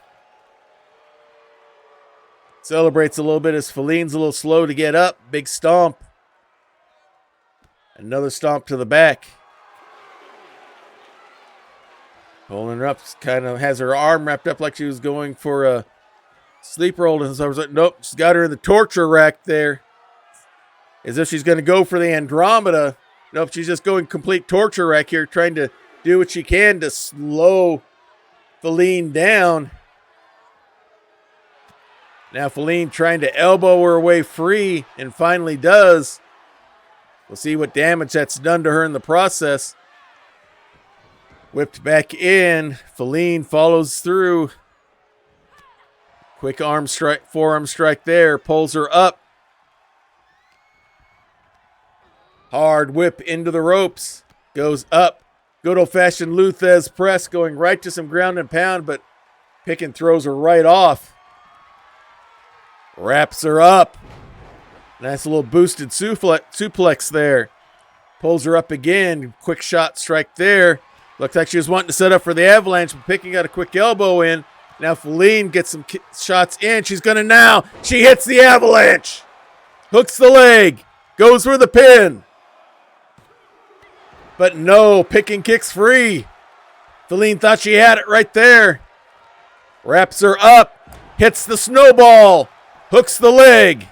S1: Celebrates a little bit as Feline's a little slow to get up. Big stomp. Another stomp to the back. Pulling her up, kind of has her arm wrapped up like she was going for a sleep roll. And so I was like, nope, she's got her in the torture rack there. As if she's going to go for the Andromeda. Nope, she's just going complete torture rack here, trying to do what she can to slow Feline down. Now Feline trying to elbow her way free, and finally does. We'll see what damage that's done to her in the process. Whipped back in. Feline follows through. Quick arm strike, forearm strike there. Pulls her up. Hard whip into the ropes. Goes up. Good old-fashioned Luthez press going right to some ground and pound, but Pickin throws her right off. Wraps her up. Nice little boosted suplex there. Pulls her up again. Quick shot strike there. Looks like she was wanting to set up for the avalanche, but Pickin got a quick elbow in. Now Feline gets some shots in. She's going to now. She hits the avalanche. Hooks the leg. Goes for the pin. But no, Pickin kicks free. Feline thought she had it right there. Wraps her up. Hits the snowball. Hooks the leg.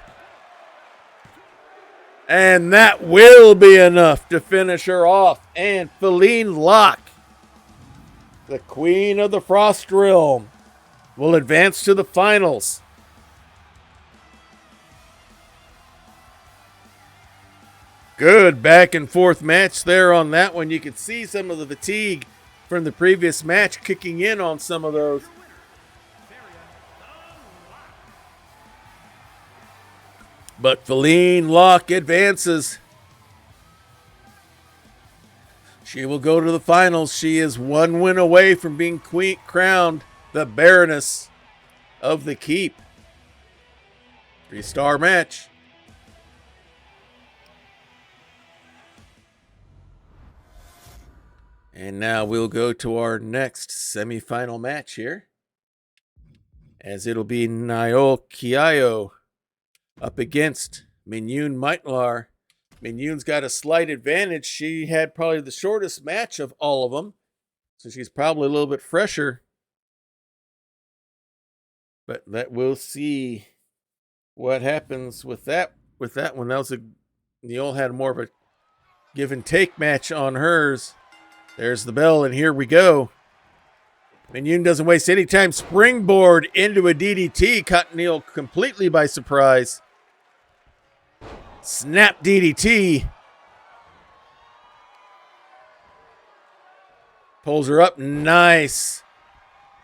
S1: And that will be enough to finish her off. And Feline Locke, the Queen of the Frost Realm, will advance to the finals. Good back and forth match there on that one. You could see some of the fatigue from the previous match kicking in on some of those. But Feline Locke advances. She will go to the finals. She is one win away from being crowned the Baroness of the Keep. 3-star match. And now we'll go to our next semifinal match here, as it'll be Naol Kiayo up against Minyun Maitlar. Minyun's got a slight advantage. She had probably the shortest match of all of them, so she's probably a little bit fresher. But we'll see what happens with that one. That was Neil had more of a give and take match on hers. There's the bell, and here we go. Minyun doesn't waste any time. Springboard into a DDT. Caught Neil completely by surprise. Snap DDT. Pulls her up. Nice.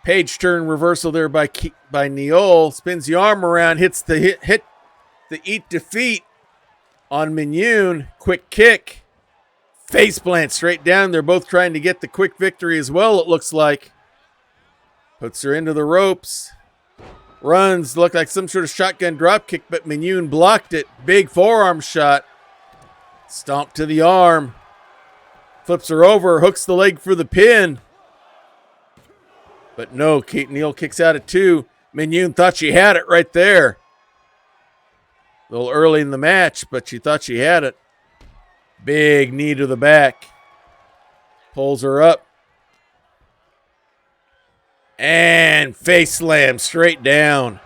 S1: Page turn reversal there by Neol. Spins the arm around. Hits the hit the eat defeat on Mignon. Quick kick. Face plant straight down. They're both trying to get the quick victory as well, it looks like. Puts her into the ropes. Runs. Looked like some sort of shotgun drop kick, but Mignon blocked it. Big forearm shot. Stomp to the arm. Flips her over. Hooks the leg for the pin. But no, Kate Neal kicks out at 2. Mignon thought she had it right there. A little early in the match, but she thought she had it. Big knee to the back. Pulls her up. And face slam straight down.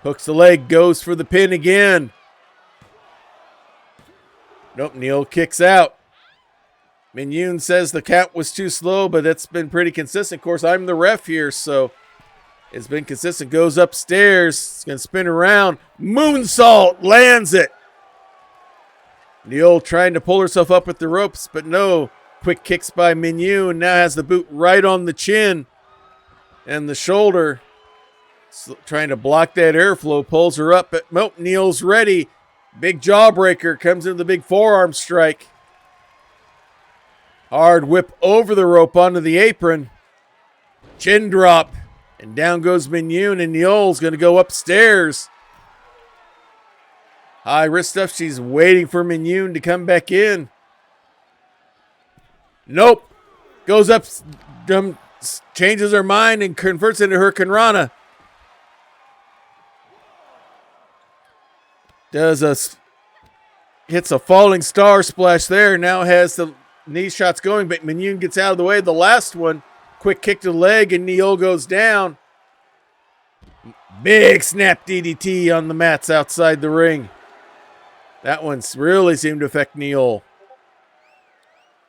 S1: Hooks the leg, goes for the pin again. Nope, Neal kicks out. Mignon says the count was too slow, but it's been pretty consistent. Of course, I'm the ref here, so it's been consistent. Goes upstairs. It's going to spin around. Moonsault lands it. Neal trying to pull herself up with the ropes, but no. Quick kicks by Mignon. Now has the boot right on the chin and the shoulder. Trying to block that airflow. Pulls her up, but nope, Neal's ready. Big jawbreaker. Comes into the big forearm strike. Hard whip over the rope onto the apron. Chin drop. And down goes Mignon, and Neal's going to go upstairs. High risk stuff. She's waiting for Mignon to come back in. Nope. Goes up, changes her mind, and converts into her Kanrana. Hits a falling star splash there. Now has the knee shots going, but Mignon gets out of the way. The last one, quick kick to the leg, and Neal goes down. Big snap DDT on the mats outside the ring. That one's really seemed to affect Neal.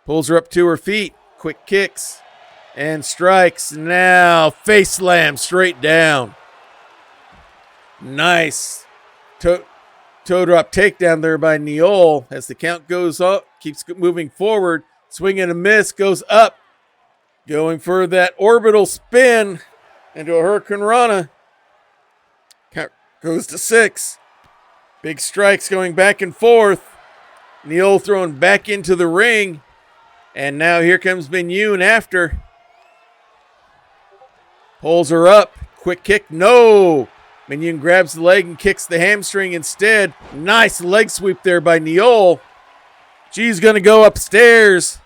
S1: Pulls her up to her feet. Quick kicks and strikes. Now face slam straight down. Nice toe drop takedown there by Neal as the count goes up. Keeps moving forward. Swing and a miss. Goes up. Going for that orbital spin into a Hurricane Rana. Count goes to 6. Big strikes going back and forth. Neal thrown back into the ring. And now here comes Mignon after. Pulls her up. Quick kick. No. Mignon grabs the leg and kicks the hamstring instead. Nice leg sweep there by Neal. She's going to go upstairs.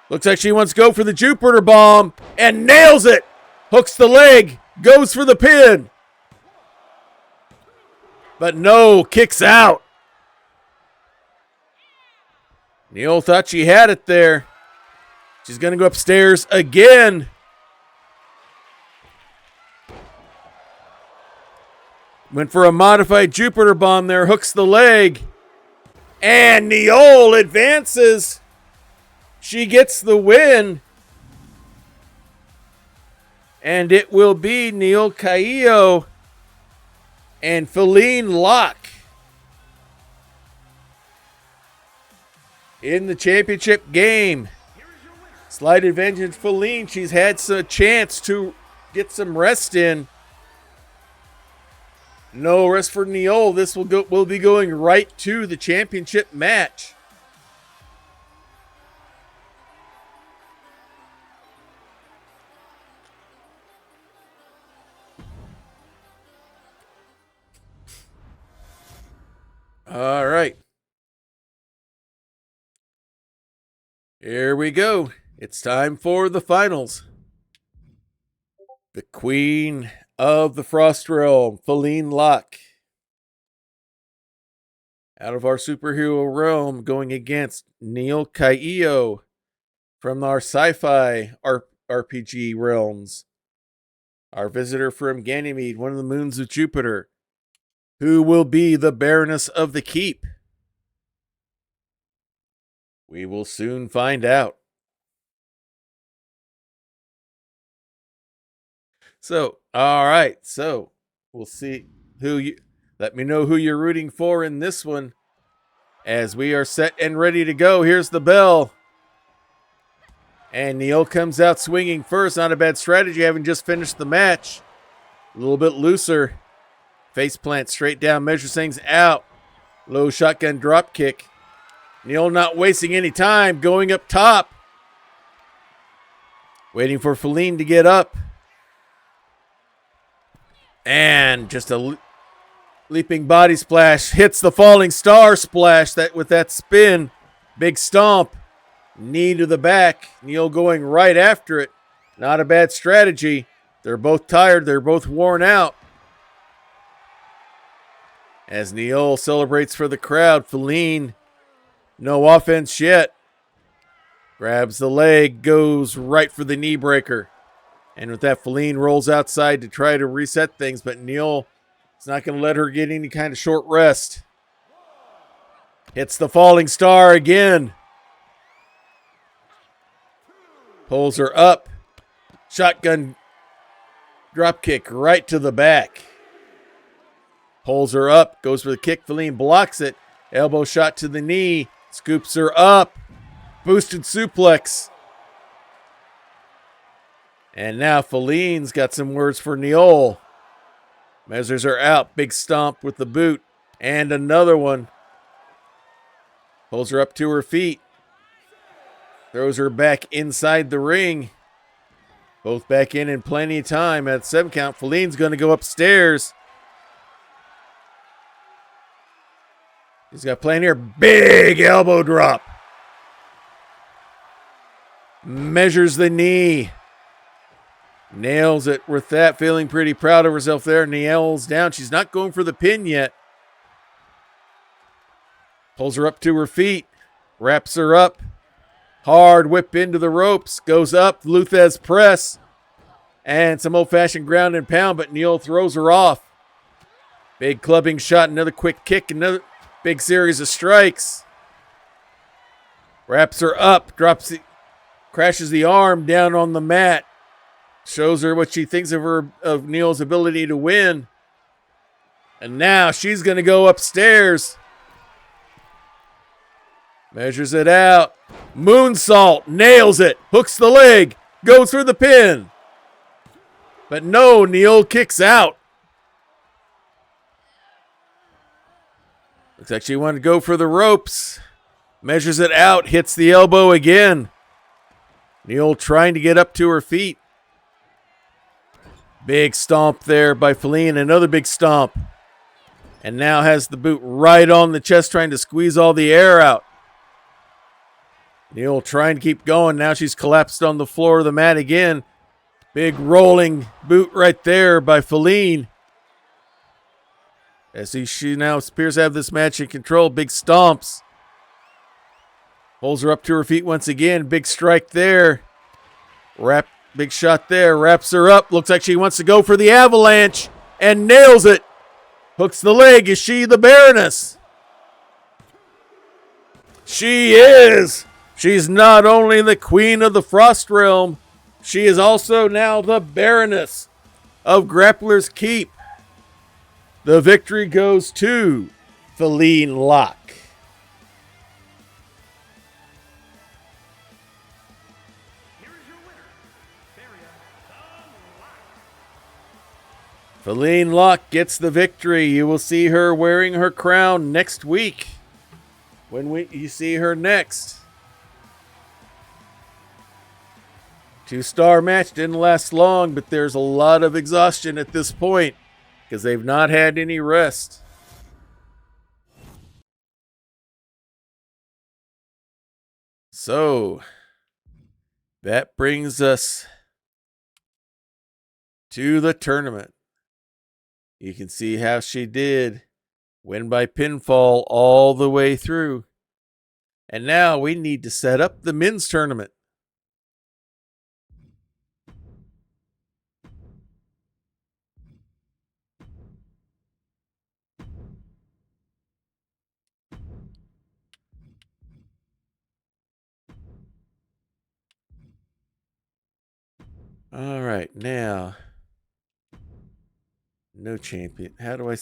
S1: Looks like she wants to go for the Jupiter bomb and nails it. Hooks the leg. Goes for the pin. But no, kicks out. Neal thought she had it there. She's going to go upstairs again. Went for a modified Jupiter bomb there. Hooks the leg. And Neal advances. She gets the win. And it will be Neal Caillo and Feline Locke in the championship game. Slight advantage Feline. She's had a chance to get some rest in. No rest for Neal. This will be going right to the championship match. All right. Here we go. It's time for the finals. The Queen of the Frost Realm, Feline Locke, out of our superhero realm, going against Neal Caillo from our sci-fi RPG realms. Our visitor from Ganymede, one of the moons of Jupiter, who will be the Baroness of the Keep. We will soon find out. So, all right. So, we'll see let me know who you're rooting for in this one. As we are set and ready to go, here's the bell. And Neil comes out swinging first. Not a bad strategy, having just finished the match. A little bit looser. Face plant straight down, measures things out. Low shotgun drop kick. Neil not wasting any time, going up top. Waiting for Feline to get up. And just a leaping body splash. Hits the falling star splash with that spin. Big stomp. Knee to the back. Neil going right after it. Not a bad strategy. They're both tired. They're both worn out. As Neil celebrates for the crowd, Feline, no offense yet. Grabs the leg, goes right for the knee breaker. And with that, Feline rolls outside to try to reset things, but Neil is not going to let her get any kind of short rest. Hits the falling star again. Pulls her up. Shotgun drop kick right to the back. Pulls her up, goes for the kick. Feline blocks it. Elbow shot to the knee. Scoops her up. Boosted suplex. And now Feline's got some words for Neil. Measures her out. Big stomp with the boot. And another one. Pulls her up to her feet. Throws her back inside the ring. Both back in plenty of time. At 7 count, Feline's going to go upstairs. He's got plenty here. Big elbow drop. Measures the knee. Nails it with that. Feeling pretty proud of herself there. Nails down. She's not going for the pin yet. Pulls her up to her feet. Wraps her up. Hard whip into the ropes. Goes up. Luthez press. And some old-fashioned ground and pound, but Neil throws her off. Big clubbing shot. Another quick kick. Another big series of strikes. Wraps her up. Crashes the arm down on the mat. Shows her what she thinks of Neil's ability to win. And now she's going to go upstairs. Measures it out. Moonsault. Nails it. Hooks the leg. Goes for the pin. But no, Neil kicks out. Looks like she wanted to go for the ropes. Measures it out. Hits the elbow again. Neil trying to get up to her feet. Big stomp there by Feline. Another big stomp. And now has the boot right on the chest, trying to squeeze all the air out. Neil trying to keep going. Now she's collapsed on the floor of the mat again. Big rolling boot right there by Feline. As she now appears to have this match in control. Big stomps. Pulls her up to her feet once again. Big strike there. Big shot there. Wraps her up. Looks like she wants to go for the avalanche. And nails it. Hooks the leg. Is she the Baroness? She is. She's not only the queen of the Frost Realm, she is also now the Baroness of Grappler's Keep. The victory goes to Feline Locke. Feline Locke gets the victory. You will see her wearing her crown next week when you see her next. 2-star match didn't last long, but there's a lot of exhaustion at this point because they've not had any rest. So that brings us to the tournament. You can see how she did. Win by pinfall all the way through. And now we need to set up the men's tournament. All right, now, no champion. How do I...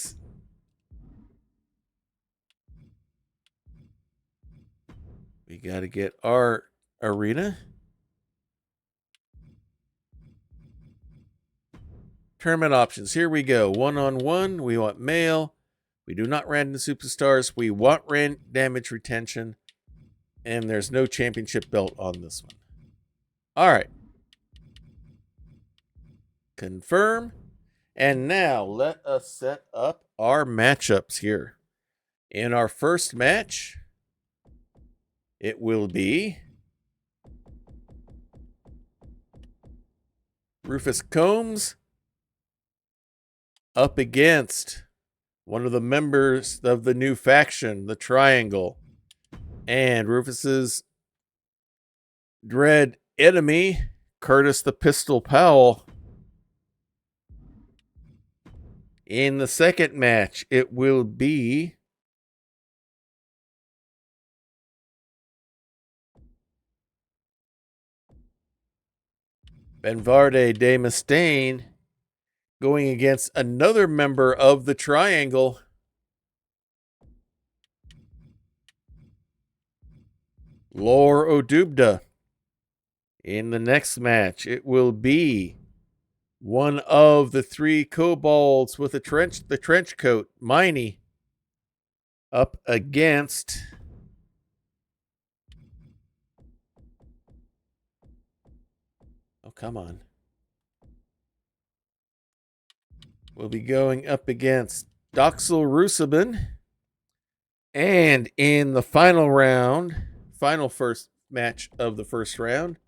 S1: We got to get our arena. Tournament options. Here we go. 1-on-1. We want male. We do not random superstars. We want damage retention. And there's no championship belt on this one. All right. Confirm. And now let us set up our matchups here. In our first match, it will be Rufus Combs up against one of the members of the new faction, the Triangle, and Rufus's dread enemy, Curtis the Pistol Powell. In the second match, it will be Benvarde de Mustaine going against another member of the Triangle, Lore Odubda. In the next match, it will be one of the three kobolds with the trench coat, Miney, up against come on. We'll be going up against Doxel Rusabin. And in the final first match of the first round,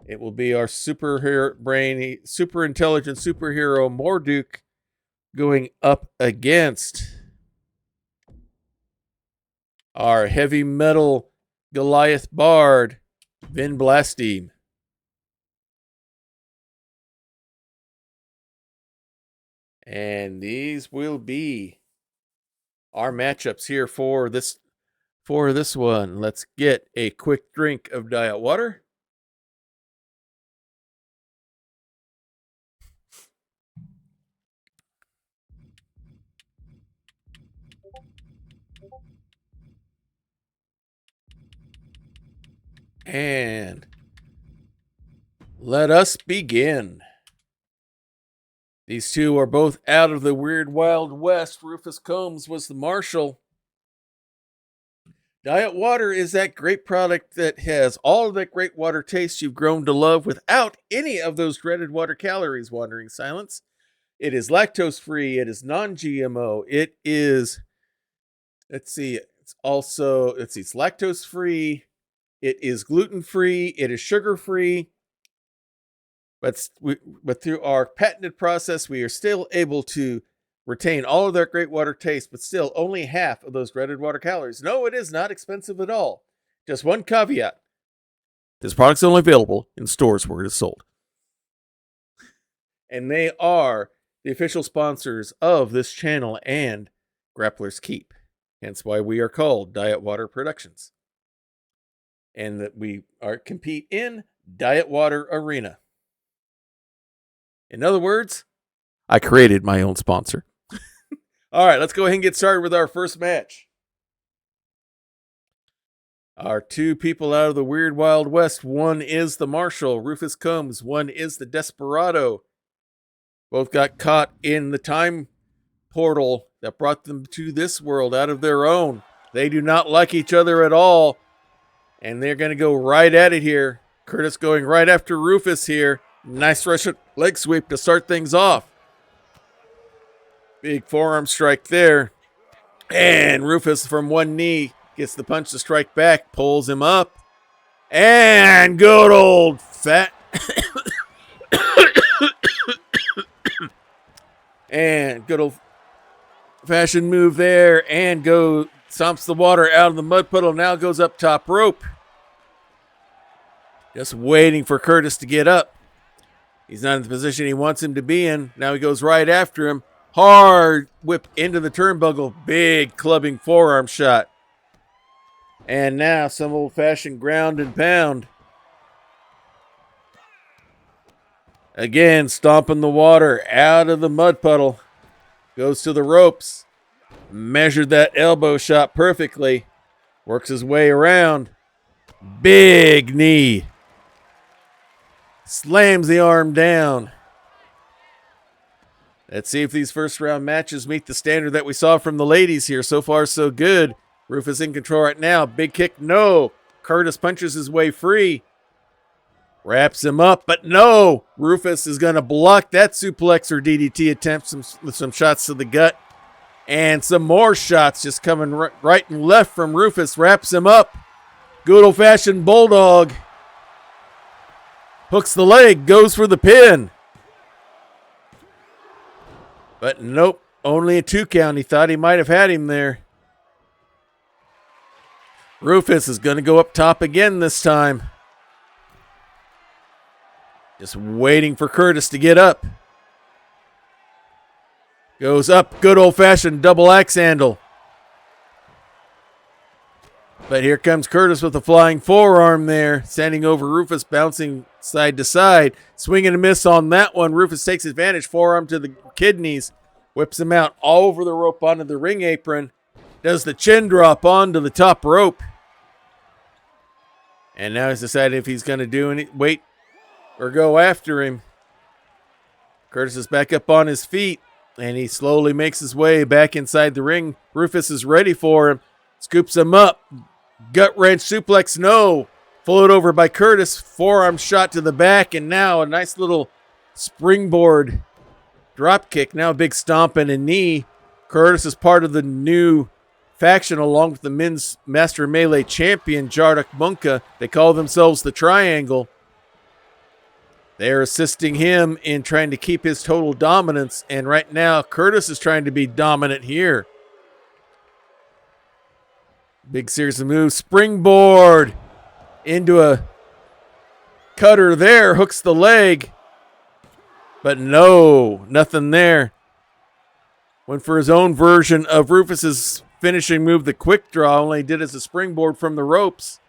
S1: it will be our super intelligent superhero Morduk going up against our heavy metal Goliath Bard, Vin Blastim. And these will be our matchups here for this one. Let's get a quick drink of diet water. And let us begin. These two are both out of the weird Wild West. Rufus Combs was the marshal. Diet water is that great product that has all of that great water taste you've grown to love without any of those dreaded water calories, Wandering Silence. It is lactose-free. It is non-GMO. It is, it's lactose-free. It is gluten-free. It is sugar-free. But through our patented process, we are still able to retain all of that great water taste, but still only half of those dreaded water calories. No, it is not expensive at all. Just one caveat. This product's only available in stores where it is sold. And they are the official sponsors of this channel and Grappler's Keep. Hence why we are called Diet Water Productions. And that we compete in Diet Water Arena. In other words, I created my own sponsor. All right, let's go ahead and get started with our first match. Our two people out of the weird Wild West. One is the Marshal, Rufus Combs. One is the Desperado. Both got caught in the time portal that brought them to this world out of their own. They do not like each other at all. And they're going to go right at it here. Curtis going right after Rufus here. Nice Russian leg sweep to start things off. Big forearm strike there. And Rufus from one knee gets the punch to strike back. Pulls him up. And good old fat. And good old fashioned move there. And stomps the water out of the mud puddle. Now goes up top rope. Just waiting for Curtis to get up. He's not in the position he wants him to be in. Now he goes right after him. Hard whip into the turnbuckle. Big clubbing forearm shot. And now some old-fashioned ground and pound. Again, stomping the water out of the mud puddle. Goes to the ropes. Measured that elbow shot perfectly. Works his way around. Big knee. Slams the arm down. Let's see if these first round matches meet the standard that we saw from the ladies here. So far, so good. Rufus in control right now. Big kick, no. Curtis punches his way free. Wraps him up, but no. Rufus is going to block that suplex or DDT attempt with some shots to the gut. And some more shots just coming right and left from Rufus. Wraps him up. Good old-fashioned bulldog. Hooks the leg, goes for the pin. But nope, only a 2 count. He thought he might have had him there. Rufus is going to go up top again this time. Just waiting for Curtis to get up. Goes up, good old-fashioned double axe handle. But here comes Curtis with a flying forearm there, sending over Rufus, bouncing side to side. Swing and a miss on that one. Rufus takes advantage, forearm to the kidneys. Whips him out all over the rope onto the ring apron. Does the chin drop onto the top rope. And now he's decided if he's going to wait or go after him. Curtis is back up on his feet, and he slowly makes his way back inside the ring. Rufus is ready for him. Scoops him up. Gut wrench suplex, no. Followed over by Curtis. Forearm shot to the back, and now a nice little springboard drop kick. Now a big stomp and a knee. Curtis is part of the new faction along with the men's Master Melee champion, Jarduk Munka. They call themselves the Triangle. They're assisting him in trying to keep his total dominance, and right now Curtis is trying to be dominant here. Big series of moves. Springboard into a cutter there. Hooks the leg. But no, nothing there. Went for his own version of Rufus's finishing move, the quick draw. Only did as a springboard from the ropes.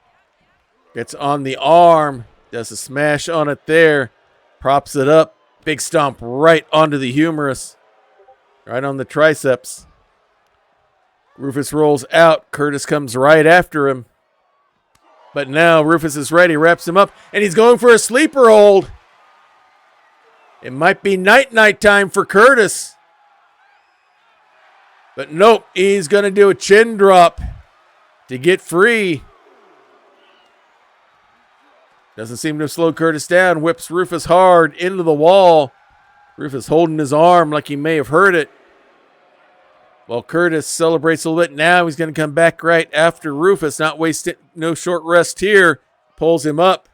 S1: Gets on the arm. Does a smash on it there. Props it up. Big stomp right onto the humerus. Right on the triceps. Rufus rolls out. Curtis comes right after him. But now Rufus is ready. Wraps him up. And he's going for a sleeper hold. It might be night time for Curtis. But nope. He's going to do a chin drop to get free. Doesn't seem to slow Curtis down. Whips Rufus hard into the wall. Rufus holding his arm like he may have hurt it. Well, Curtis celebrates a little bit. Now he's going to come back right after Rufus. Not wasting no short rest here. Pulls him up.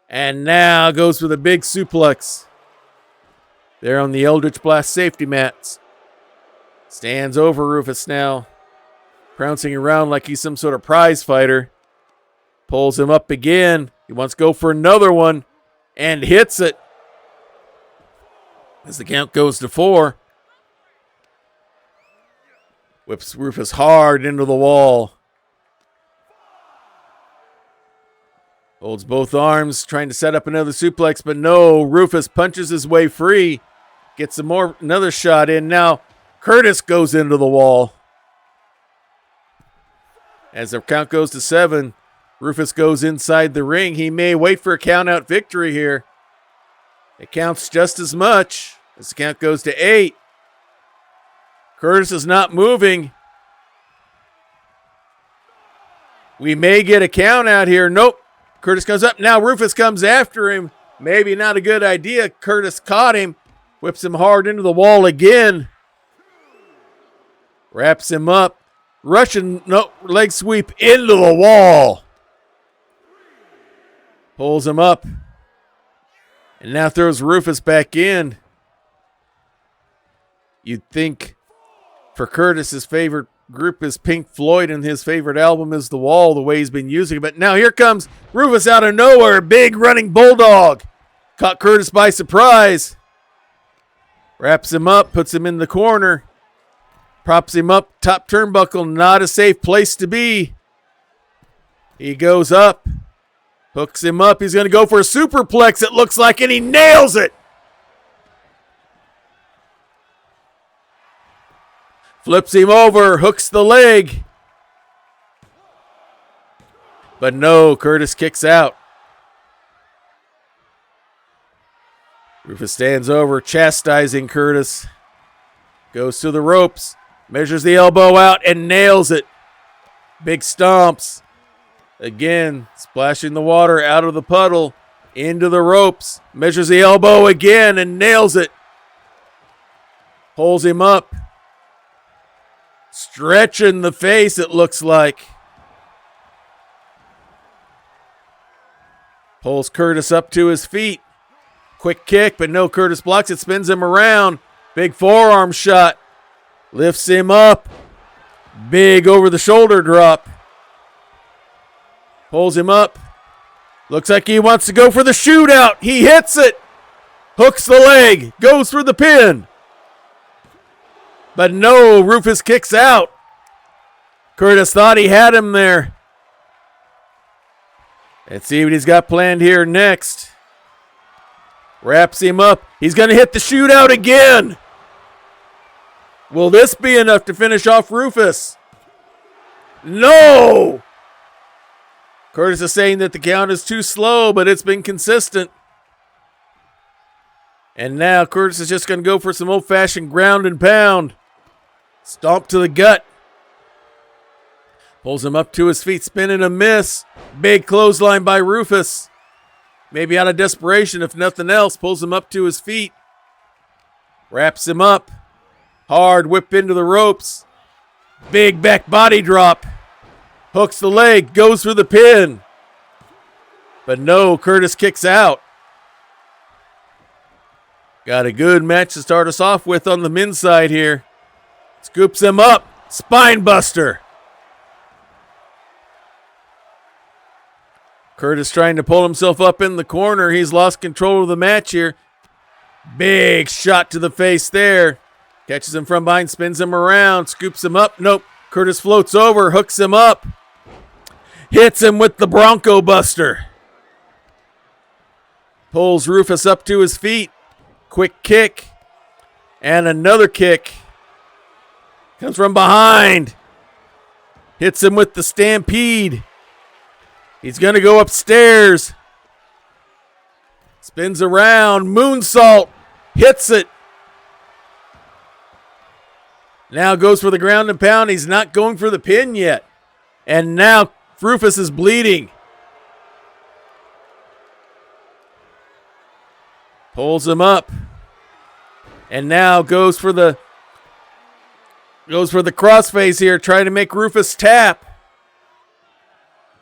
S1: And now goes with a big suplex. There on the Eldritch Blast safety mats. Stands over Rufus now. Prancing around like he's some sort of prize fighter. Pulls him up again. He wants to go for another one. And hits it. As the count goes to 4. Whips Rufus hard into the wall. Holds both arms, trying to set up another suplex, but no. Rufus punches his way free. Gets another shot in. Now Curtis goes into the wall. As the count goes to 7, Rufus goes inside the ring. He may wait for a count-out victory here. It counts just as much as the count goes to 8. Curtis is not moving. We may get a count out here. Nope. Curtis comes up. Now Rufus comes after him. Maybe not a good idea. Curtis caught him. Whips him hard into the wall again. Wraps him up. Russian leg sweep into the wall. Pulls him up. And now throws Rufus back in. You'd think for Curtis, his favorite group is Pink Floyd and his favorite album is The Wall, the way he's been using it. But now here comes Rufus out of nowhere. Big running bulldog. Caught Curtis by surprise. Wraps him up, puts him in the corner. Props him up, top turnbuckle, not a safe place to be. He goes up, hooks him up. He's going to go for a superplex, it looks like, and he nails it. Flips him over, hooks the leg. But no, Curtis kicks out. Rufus stands over, chastising Curtis. Goes to the ropes, measures the elbow out, and nails it. Big stomps. Again, splashing the water out of the puddle, into the ropes. Measures the elbow again and nails it. Pulls him up. Stretching the face, it looks like. Pulls Curtis up to his feet. Quick kick, but no, Curtis blocks it, spins him around. Big forearm shot. Lifts him up. Big over-the-shoulder drop. Pulls him up. Looks like he wants to go for the shootout. He hits it. Hooks the leg. Goes for the pin. But no, Rufus kicks out. Curtis thought he had him there. Let's see what he's got planned here next. Wraps him up. He's going to hit the shootout again. Will this be enough to finish off Rufus? No! Curtis is saying that the count is too slow, but it's been consistent. And now Curtis is just going to go for some old-fashioned ground and pound. Stomp to the gut. Pulls him up to his feet, spinning a miss. Big clothesline by Rufus. Maybe out of desperation, if nothing else, pulls him up to his feet. Wraps him up. Hard whip into the ropes. Big back body drop. Hooks the leg, goes for the pin. But no, Curtis kicks out. Got a good match to start us off with on the men's side here. Scoops him up. Spine buster. Curtis trying to pull himself up in the corner. He's lost control of the match here. Big shot to the face there. Catches him from behind, spins him around, scoops him up. Nope. Curtis floats over, hooks him up. Hits him with the Bronco Buster. Pulls Rufus up to his feet. Quick kick. And another kick. Comes from behind. Hits him with the Stampede. He's going to go upstairs. Spins around. Moonsault. Hits it. Now goes for the ground and pound. He's not going for the pin yet. And now Rufus is bleeding. Pulls him up. And now goes for the crossface here, trying to make Rufus tap.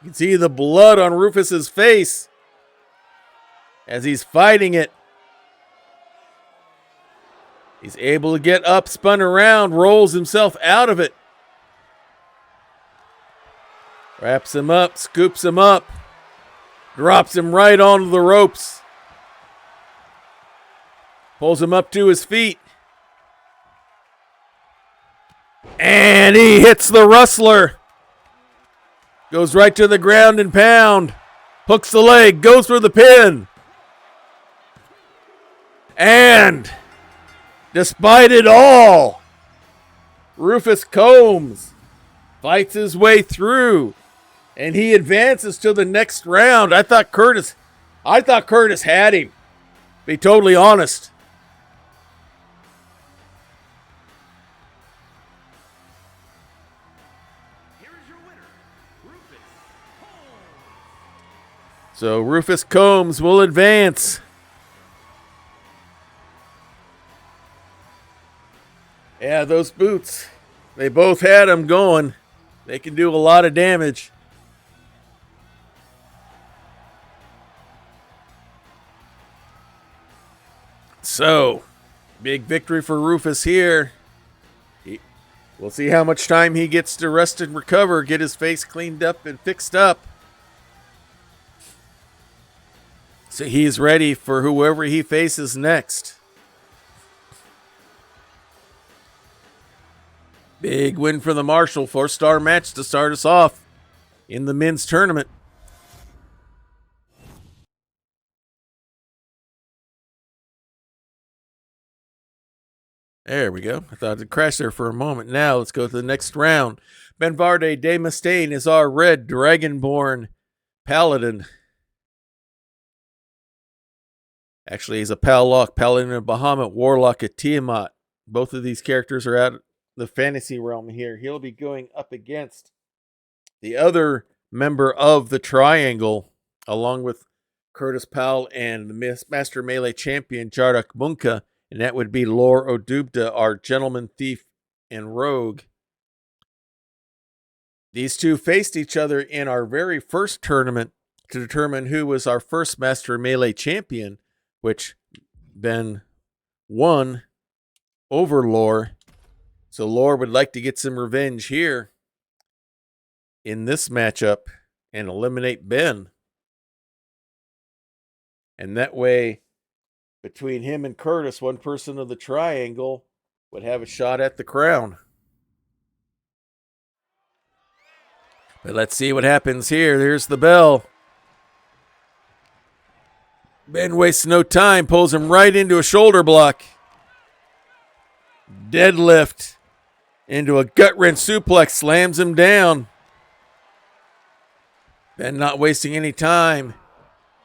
S1: You can see the blood on Rufus's face as he's fighting it. He's able to get up, spun around, rolls himself out of it. Wraps him up, scoops him up, drops him right onto the ropes. Pulls him up to his feet. And he hits the Rustler. Goes right to the ground and pound. Hooks the leg, goes for the pin. And despite it all, Rufus Combs fights his way through. And he advances to the next round. I thought Curtis had him. Be totally honest. So Rufus Combs will advance. Yeah, those boots, they both had him going. They can do a lot of damage. So, big victory for Rufus here. We'll see how much time he gets to rest and recover, get his face cleaned up and fixed up. So he's ready for whoever he faces next. Big win for the Marshal, 4-star match to start us off in the men's tournament. There we go. I thought it'd crash there for a moment. Now let's go to the next round. Benvarde de Mustaine is our red Dragonborn. Paladin. Actually, he's a Pallock, Paladin of Bahamut, Warlock at Tiamat. Both of these characters are out the fantasy realm here. He'll be going up against the other member of the Triangle, along with Curtis Powell and the Master Melee Champion Jardak Munka, and that would be Lor Odubda, our Gentleman Thief and Rogue. These two faced each other in our very first tournament to determine who was our first Master Melee Champion, which Ben won over Lor. So Lor would like to get some revenge here in this matchup and eliminate Ben. And that way, between him and Curtis, one person of the Triangle would have a shot at the crown. But let's see what happens here. There's the bell. Ben wastes no time, pulls him right into a shoulder block. Deadlift into a gut wrench suplex, slams him down. Ben not wasting any time.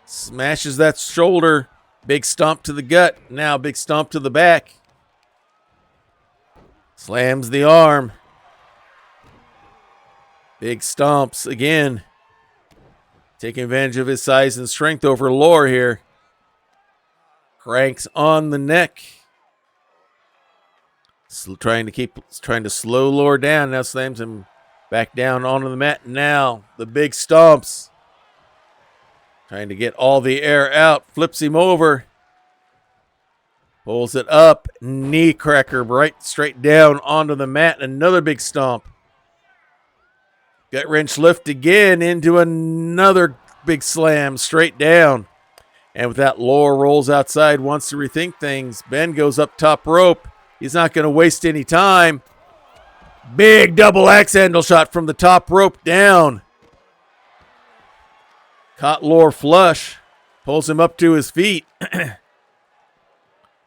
S1: Smashes that shoulder. Big stomp to the gut. Now big stomp to the back. Slams the arm. Big stomps again. Taking advantage of his size and strength over Lor here. Cranks on the neck. Trying to slow Lor down. Now slams him back down onto the mat. Now the big stomps. Trying to get all the air out. Flips him over. Pulls it up. Knee cracker right straight down onto the mat. Another big stomp. Gut wrench lift again into another big slam straight down. And with that, Lor rolls outside, wants to rethink things. Ben goes up top rope. He's not going to waste any time. Big double axe handle shot from the top rope down. Caught Lor flush. Pulls him up to his feet.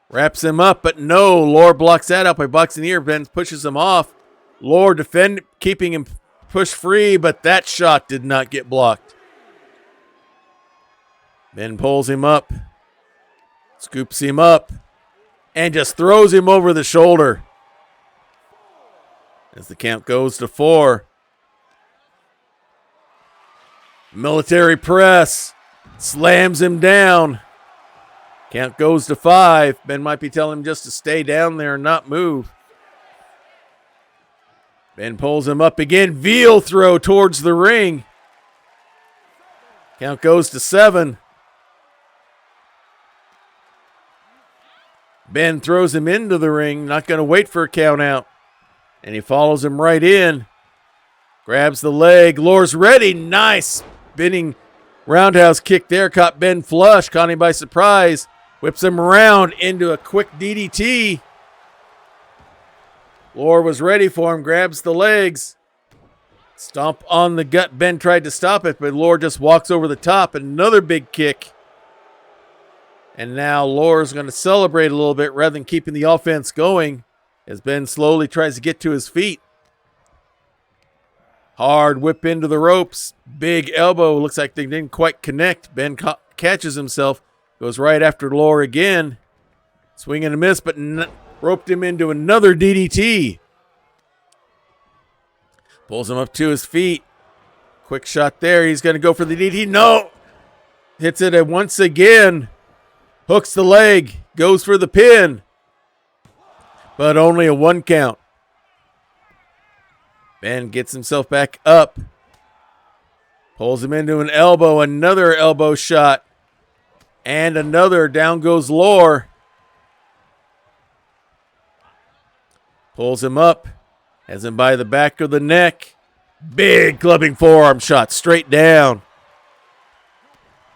S1: Wraps him up, but no. Lor blocks that up by boxing ear. Ben pushes him off. Lor keeping him pushed free, but that shot did not get blocked. Ben pulls him up. Scoops him up. And just throws him over the shoulder. As the count goes to 4. Military press. Slams him down. Count goes to 5. Ben might be telling him just to stay down there and not move. Ben pulls him up again. Veal throw towards the ring. Count goes to 7. Ben throws him into the ring. Not going to wait for a count out. And he follows him right in. Grabs the leg. Lor's ready. Nice spinning roundhouse kick there. Caught Ben flush. Caught him by surprise. Whips him around into a quick DDT. Lor was ready for him. Grabs the legs. Stomp on the gut. Ben tried to stop it, but Lor just walks over the top. Another big kick. And now Lor's going to celebrate a little bit rather than keeping the offense going as Ben slowly tries to get to his feet. Hard whip into the ropes. Big elbow. Looks like they didn't quite connect. Ben catches himself. Goes right after Lor again. Swing and a miss, but roped him into another DDT. Pulls him up to his feet. Quick shot there. He's going to go for the DDT. No! Hits it once again. Hooks the leg. Goes for the pin. But only a 1 count. Ben gets himself back up. Pulls him into an elbow. Another elbow shot. And another. Down goes Lor. Pulls him up. Has him by the back of the neck. Big clubbing forearm shot. Straight down.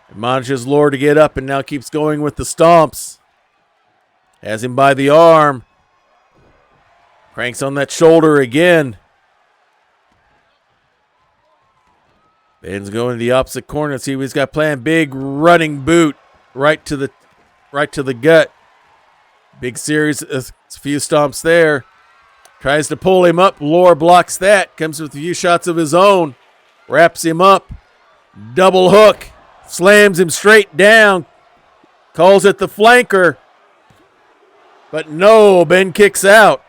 S1: Admonishes Lor to get up and now keeps going with the stomps. Has him by the arm. Cranks on that shoulder again. Ben's going to the opposite corner. See what he's got planned. Big running boot right to the gut. Big series, a few stomps there. Tries to pull him up. Lor blocks that. Comes with a few shots of his own. Wraps him up. Double hook. Slams him straight down. Calls it the flanker. But no, Ben kicks out.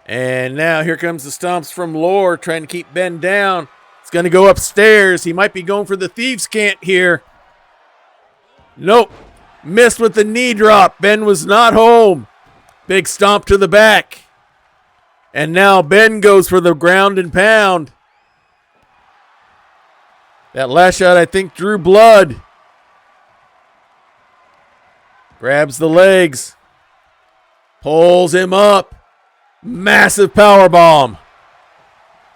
S1: And now here comes the stomps from Lore, trying to keep Ben down. It's going to go upstairs. He might be going for the thieves' cant here. Nope. Missed with the knee drop. Ben was not home. Big stomp to the back. And now Ben goes for the ground and pound. That last shot, I think, drew blood. Grabs the legs. Pulls him up. Massive power bomb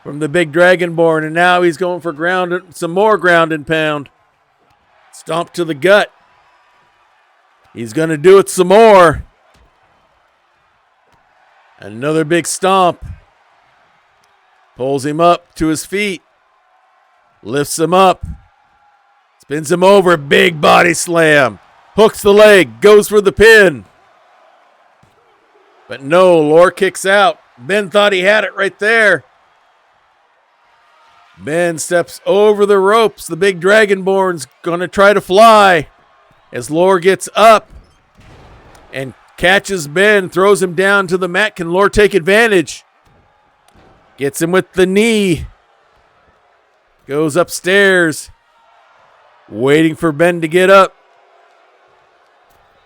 S1: from the big Dragonborn. And now he's going for some more ground and pound. Stomp to the gut. He's going to do it some more. Another big stomp. Pulls him up to his feet. Lifts him up. Spins him over. Big body slam. Hooks the leg. Goes for the pin. But no, Lore kicks out. Ben thought he had it right there. Ben steps over the ropes. The big Dragonborn's going to try to fly. As Lore gets up and catches Ben, throws him down to the mat. Can Lore take advantage? Gets him with the knee. Goes upstairs. Waiting for Ben to get up.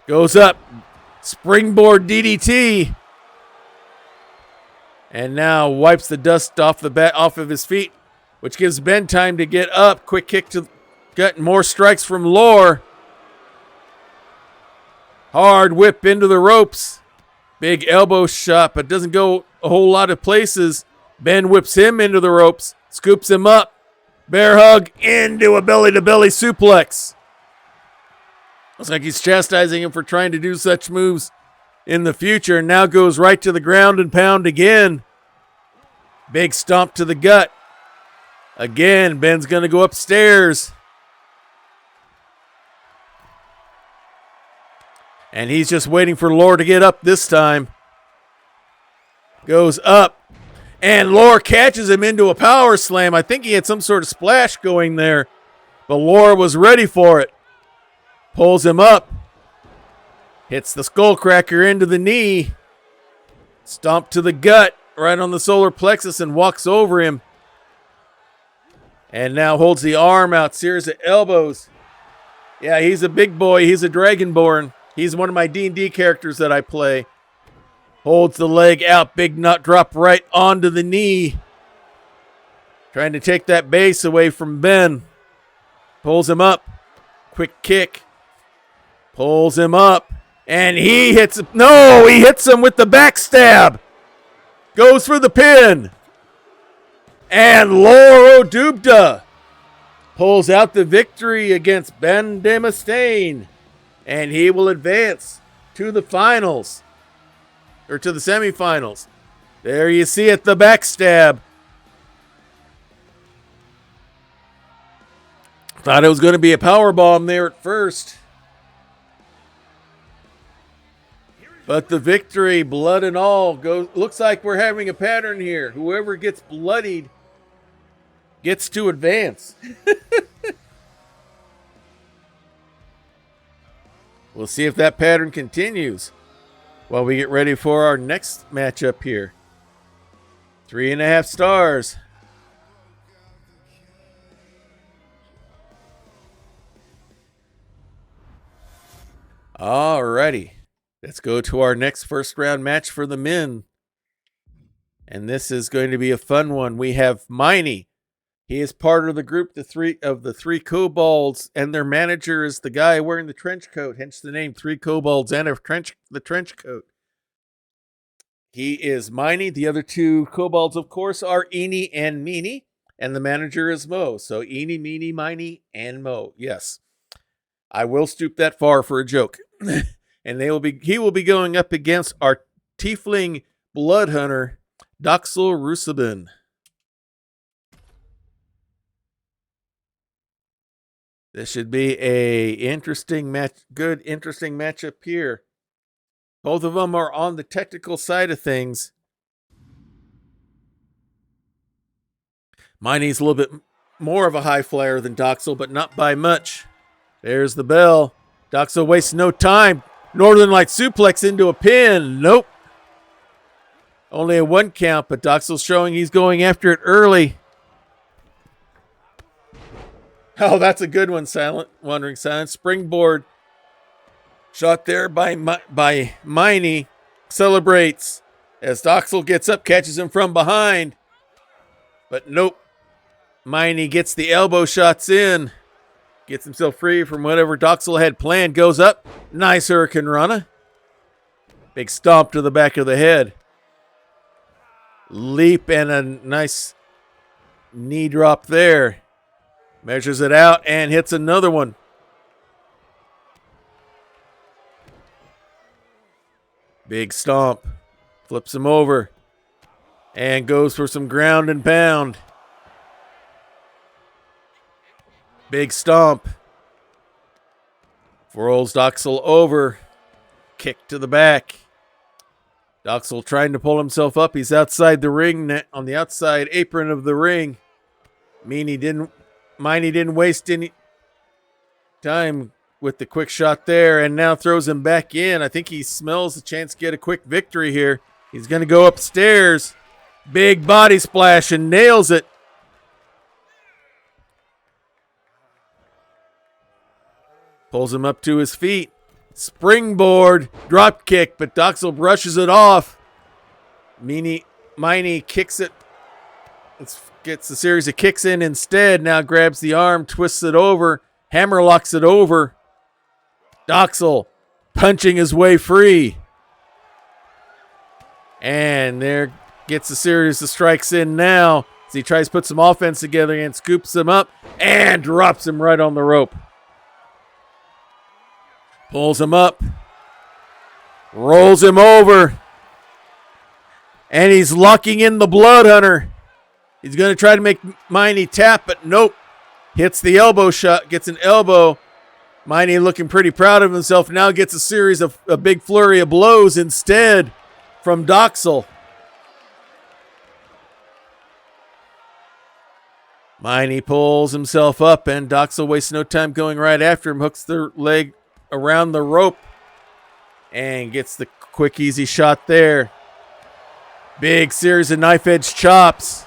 S1: Goes up. Springboard DDT. And now wipes the dust off of his feet, which gives Ben time to get up. Quick kick to gut. More strikes from Lore. Hard whip into the ropes. Big elbow shot, but doesn't go a whole lot of places. Ben whips him into the ropes. Scoops him up. Bear hug into a belly-to-belly suplex. Looks like he's chastising him for trying to do such moves in the future. And now goes right to the ground and pound again. Big stomp to the gut. Again, Ben's going to go upstairs. And he's just waiting for Lore to get up this time. Goes up. And Lore catches him into a power slam. I think he had some sort of splash going there. But Lore was ready for it. Pulls him up. Hits the skullcracker into the knee. Stomp to the gut. Right on the solar plexus and walks over him. And now holds the arm out. Series of elbows. Yeah, he's a big boy. He's a Dragonborn. He's one of my D&D characters that I play. Holds the leg out. Big nut drop right onto the knee. Trying to take that base away from Ben. Pulls him up. Quick kick. Pulls him up. And he hits him. No, he hits him with the backstab. Goes for the pin. And Lore Dubda pulls out the victory against Ben Demustaine. And he will advance to the finals. Or to the semifinals. There you see it, the backstab. Thought it was going to be a powerbomb there at first. But the victory, blood and all, goes. Looks like we're having a pattern here. Whoever gets bloodied gets to advance. We'll see if that pattern continues while we get ready for our next matchup here. 3.5 stars. Alrighty. Let's go to our next first round match for the men. And this is going to be a fun one. We have Miney. He is part of the group, the three kobolds, and their manager is the guy wearing the trench coat, hence the name, 3 kobolds and the trench coat. He is Miney. The other 2 kobolds, of course, are Eenie and Meanie, and the manager is Mo. So Eenie, Meanie, Miney, and Mo. Yes. I will stoop that far for a joke. And he will be going up against our tiefling blood hunter, Doxel Rusabin. This should be a interesting matchup here. Both of them are on the technical side of things. Miney's a little bit more of a high flyer than Doxel, but not by much. There's the bell. Doxel wastes no time. Northern Light suplex into a pin. Nope. Only a 1 count, but Doxel's showing he's going after it early. Oh, that's a good one, Silent. Wandering Silent. Springboard. Shot there by Miney. Celebrates as Doxel gets up, catches him from behind. But nope. Miney gets the elbow shots in. Gets himself free from whatever Doxel had planned. Goes up. Nice Hurricane Rana. Big stomp to the back of the head. Leap and a nice knee drop there. Measures it out and hits another one. Big stomp. Flips him over. And goes for some ground and pound. Big stomp. Rolls Doxel over. Kick to the back. Doxel trying to pull himself up. He's outside the ring, on the outside apron of the ring. Miney didn't waste any time with the quick shot there, and now throws him back in. I think he smells a chance to get a quick victory here. He's going to go upstairs. Big body splash and nails it. Pulls him up to his feet. Springboard, drop kick, but Doxel brushes it off. Miney kicks it. Gets a series of kicks in instead. Now grabs the arm, twists it over, hammerlocks it over. Doxel punching his way free. And there gets a series of strikes in now as he tries to put some offense together and scoops him up and drops him right on the rope. Pulls him up, rolls him over, and he's locking in the Blood Hunter. He's going to try to make Miney tap, but nope. Hits the elbow shot, gets an elbow. Miney looking pretty proud of himself, now gets a series of a big flurry of blows instead from Doxel. Miney pulls himself up, and Doxel wastes no time going right after him, hooks the leg around the rope and gets the quick, easy shot there. Big series of knife edge chops.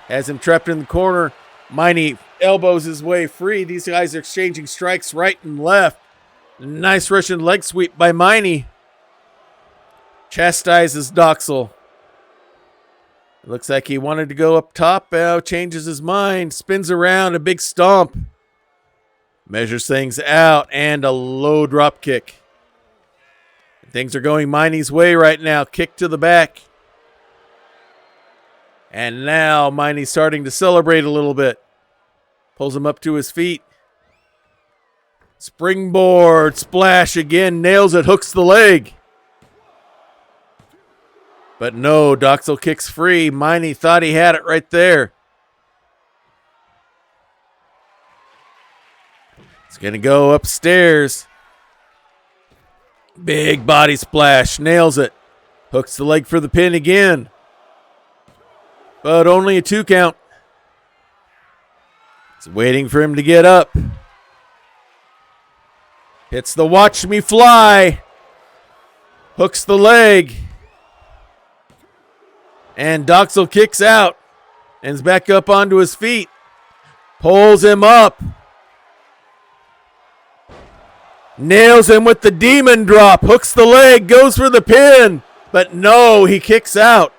S1: Has him trapped in the corner. Miney elbows his way free. These guys are exchanging strikes right and left. Nice Russian leg sweep by Miney. Chastises Doxel. Looks like he wanted to go up top. Now changes his mind. Spins around. A big stomp. Measures things out, and a low drop kick. Things are going Miney's way right now. Kick to the back. And now Miney's starting to celebrate a little bit. Pulls him up to his feet. Springboard, splash again, nails it, hooks the leg. But no, Doxel kicks free. Miney thought he had it right there. He's going to go upstairs. Big body splash. Nails it. Hooks the leg for the pin again. But only a 2 count. He's waiting for him to get up. Hits the watch me fly. Hooks the leg. And Doxel kicks out. And is back up onto his feet. Pulls him up. Nails him with the demon drop. Hooks the leg. Goes for the pin. But no, he kicks out.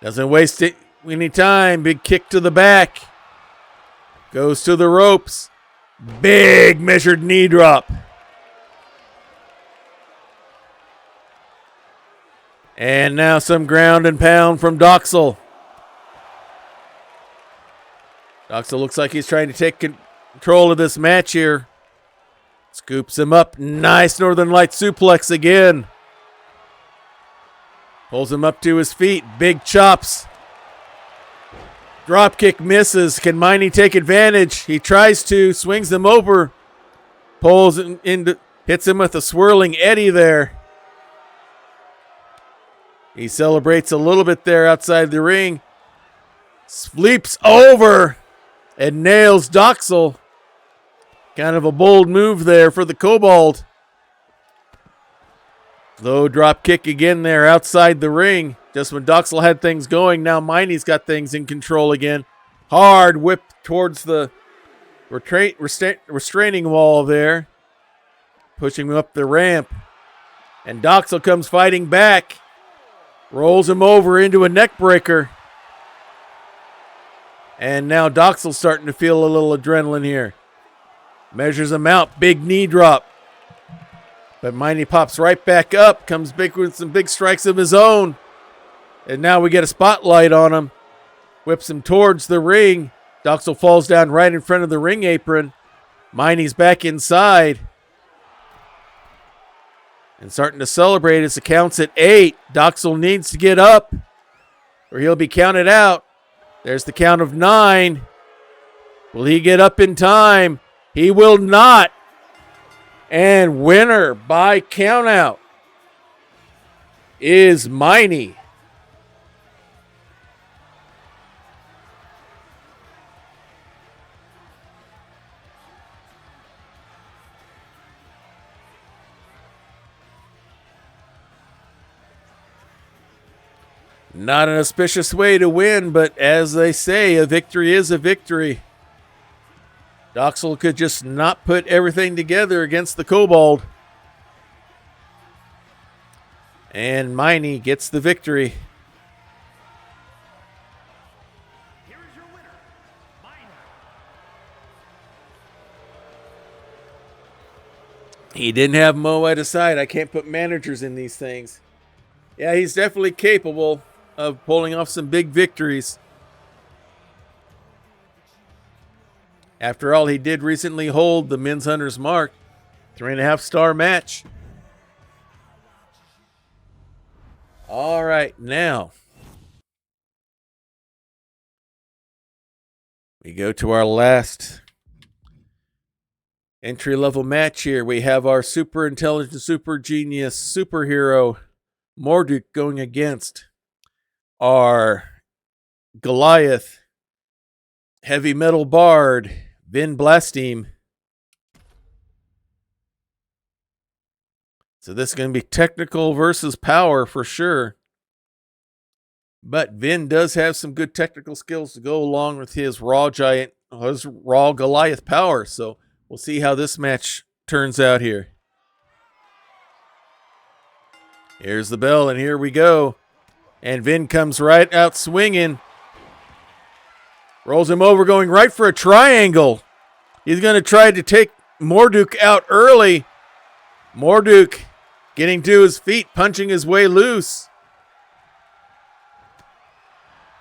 S1: Doesn't waste any time. Big kick to the back. Goes to the ropes. Big measured knee drop. And now some ground and pound from Doxel. Doxel looks like he's trying to take control of this match here. Scoops him up. Nice Northern Light suplex again. Pulls him up to his feet. Big chops. Dropkick misses. Can Miney take advantage? He tries to. Swings him over. Pulls into, hits him with a swirling eddy there. He celebrates a little bit there outside the ring. Leaps over and nails Doxel. Kind of a bold move there for the Kobold. Low drop kick again there outside the ring. Just when Doxel had things going, now Miney's got things in control again. Hard whip towards the restraining wall there. Pushing him up the ramp. And Doxel comes fighting back. Rolls him over into a neck breaker. And now Doxel's starting to feel a little adrenaline here. Measures him out. Big knee drop. But Miney pops right back up. Comes big with some big strikes of his own. And now we get a spotlight on him. Whips him towards the ring. Doxel falls down right in front of the ring apron. Miney's back inside. And starting to celebrate as the count's at 8. Doxel needs to get up or he'll be counted out. There's the count of 9. Will he get up in time? He will not. And winner by countout is Miney. Not an auspicious way to win, but as they say, a victory is a victory. Doxel could just not put everything together against the Kobold. And Miney gets the victory.
S2: Here is your winner, Miney.
S1: He didn't have Mo at his side. I can't put managers in these things. Yeah, he's definitely capable of pulling off some big victories. After all, he did recently hold the Men's Hunter's Mark 3.5-star match. All right, now we go to our last entry-level match here. We have our super intelligent, super genius, superhero Morduk going against our Goliath heavy metal bard Vin Blastim. So this is going to be technical versus power for sure. But Vin does have some good technical skills to go along with his raw Goliath power. So we'll see how this match turns out here. Here's the bell, and here we go. And Vin comes right out swinging. Rolls him over, going right for a triangle. He's going to try to take Morduk out early. Morduk getting to his feet, punching his way loose.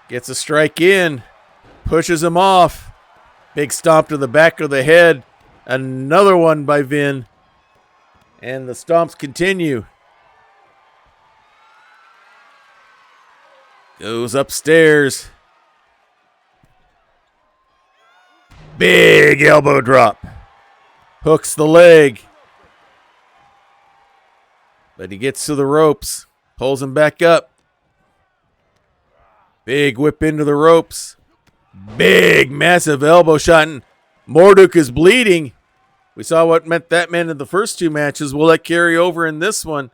S1: Gets a strike in. Pushes him off. Big stomp to the back of the head. Another one by Vin. And the stomps continue. Goes upstairs. Big elbow drop. Hooks the leg. But he gets to the ropes. Pulls him back up. Big whip into the ropes. Big, massive elbow shot. And Morduk is bleeding. We saw what that meant in the first two matches. Will that carry over in this one?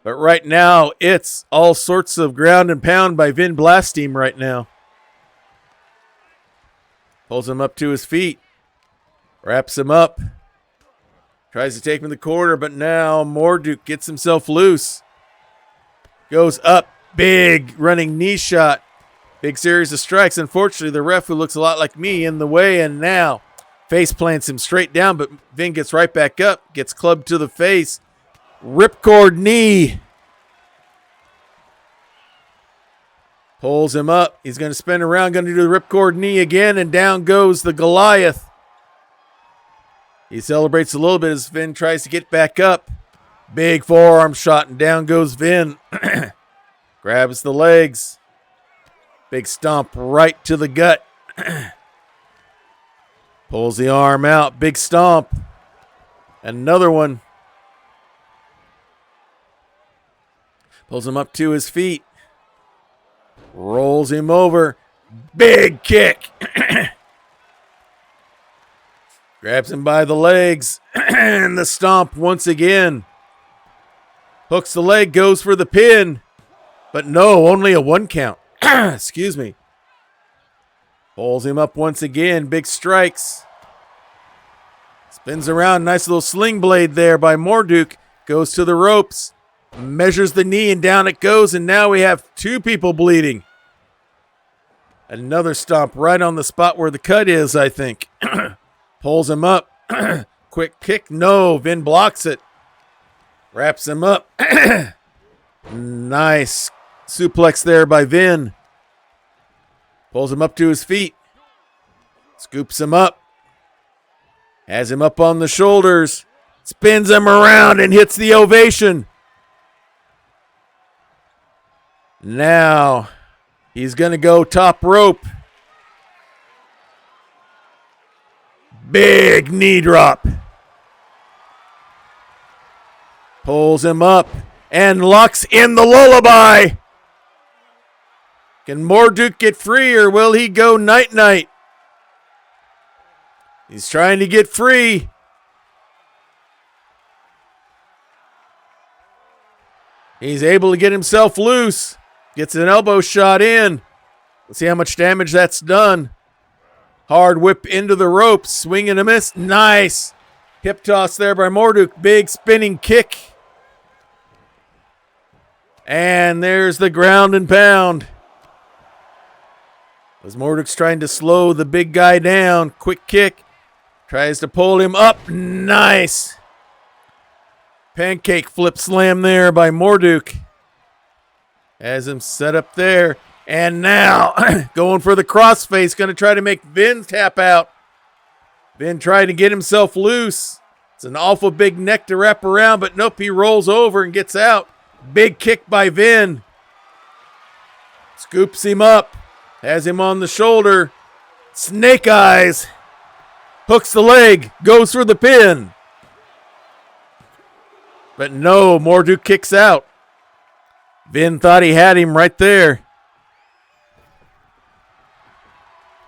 S1: But right now, it's all sorts of ground and pound by Vin Blastim right now. Pulls him up to his feet. Wraps him up. Tries to take him in the corner, but now Morduk gets himself loose. Goes up. Big running knee shot. Big series of strikes. Unfortunately, the ref, who looks a lot like me, in the way, and now face plants him straight down, but Vin gets right back up. Gets clubbed to the face. Ripcord knee. Pulls him up. He's going to spin around, going to do the ripcord knee again, and down goes the Goliath. He celebrates a little bit as Vin tries to get back up. Big forearm shot, and down goes Vin. Grabs the legs. Big stomp right to the gut. Pulls the arm out. Big stomp. Another one. Pulls him up to his feet. Rolls him over. Big kick. Grabs him by the legs. And the stomp once again. Hooks the leg, goes for the pin. But no, only a 1 count. Excuse me. Pulls him up once again. Big strikes. Spins around. Nice little sling blade there by Morduk. Goes to the ropes. Measures the knee and down it goes. And now we have 2 people bleeding. Another stomp right on the spot where the cut is, I think. Pulls him up. Quick kick. No. Vin blocks it. Wraps him up. Nice suplex there by Vin. Pulls him up to his feet. Scoops him up. Has him up on the shoulders. Spins him around and hits the ovation. Now, he's going to go top rope. Big knee drop. Pulls him up and locks in the lullaby. Can Morduk get free or will he go night-night? He's trying to get free. He's able to get himself loose. Gets an elbow shot in. Let's see how much damage that's done. Hard whip into the ropes. Swing and a miss. Nice. Hip toss there by Morduk. Big spinning kick. And there's the ground and pound. As Morduk's trying to slow the big guy down. Quick kick. Tries to pull him up. Nice. Pancake flip slam there by Morduk. Has him set up there. And now going for the crossface. Going to try to make Vin tap out. Vin trying to get himself loose. It's an awful big neck to wrap around. But nope, he rolls over and gets out. Big kick by Vin. Scoops him up. Has him on the shoulder. Snake eyes. Hooks the leg. Goes for the pin. But no, Morduk kicks out. Vin thought he had him right there.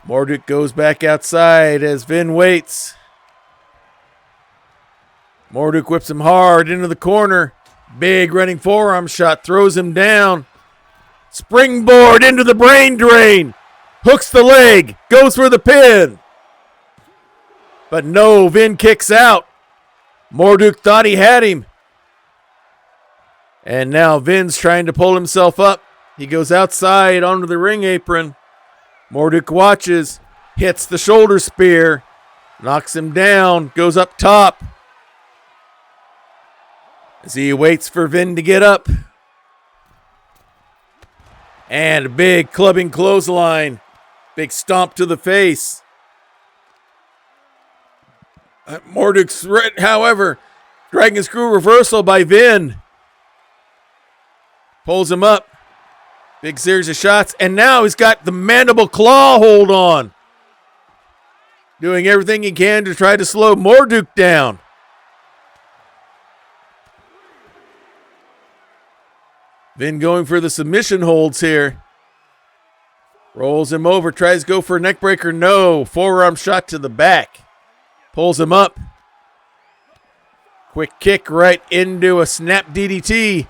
S1: Morduk goes back outside as Vin waits. Morduk whips him hard into the corner. Big running forearm shot. Throws him down. Springboard into the brain drain. Hooks the leg. Goes for the pin. But no, Vin kicks out. Morduk thought he had him. And now Vin's trying to pull himself up. He goes outside onto the ring apron. Morduk watches. Hits the shoulder spear. Knocks him down. Goes up top. As he waits for Vin to get up. And a big clubbing clothesline. Big stomp to the face. Morduk's, however, dragon screw reversal by Vin. Pulls him up. Big series of shots. And now he's got the mandible claw hold on. Doing everything he can to try to slow Morduk down. Vin going for the submission holds here. Rolls him over. Tries to go for a neck breaker. No. Forearm shot to the back. Pulls him up. Quick kick right into a snap DDT.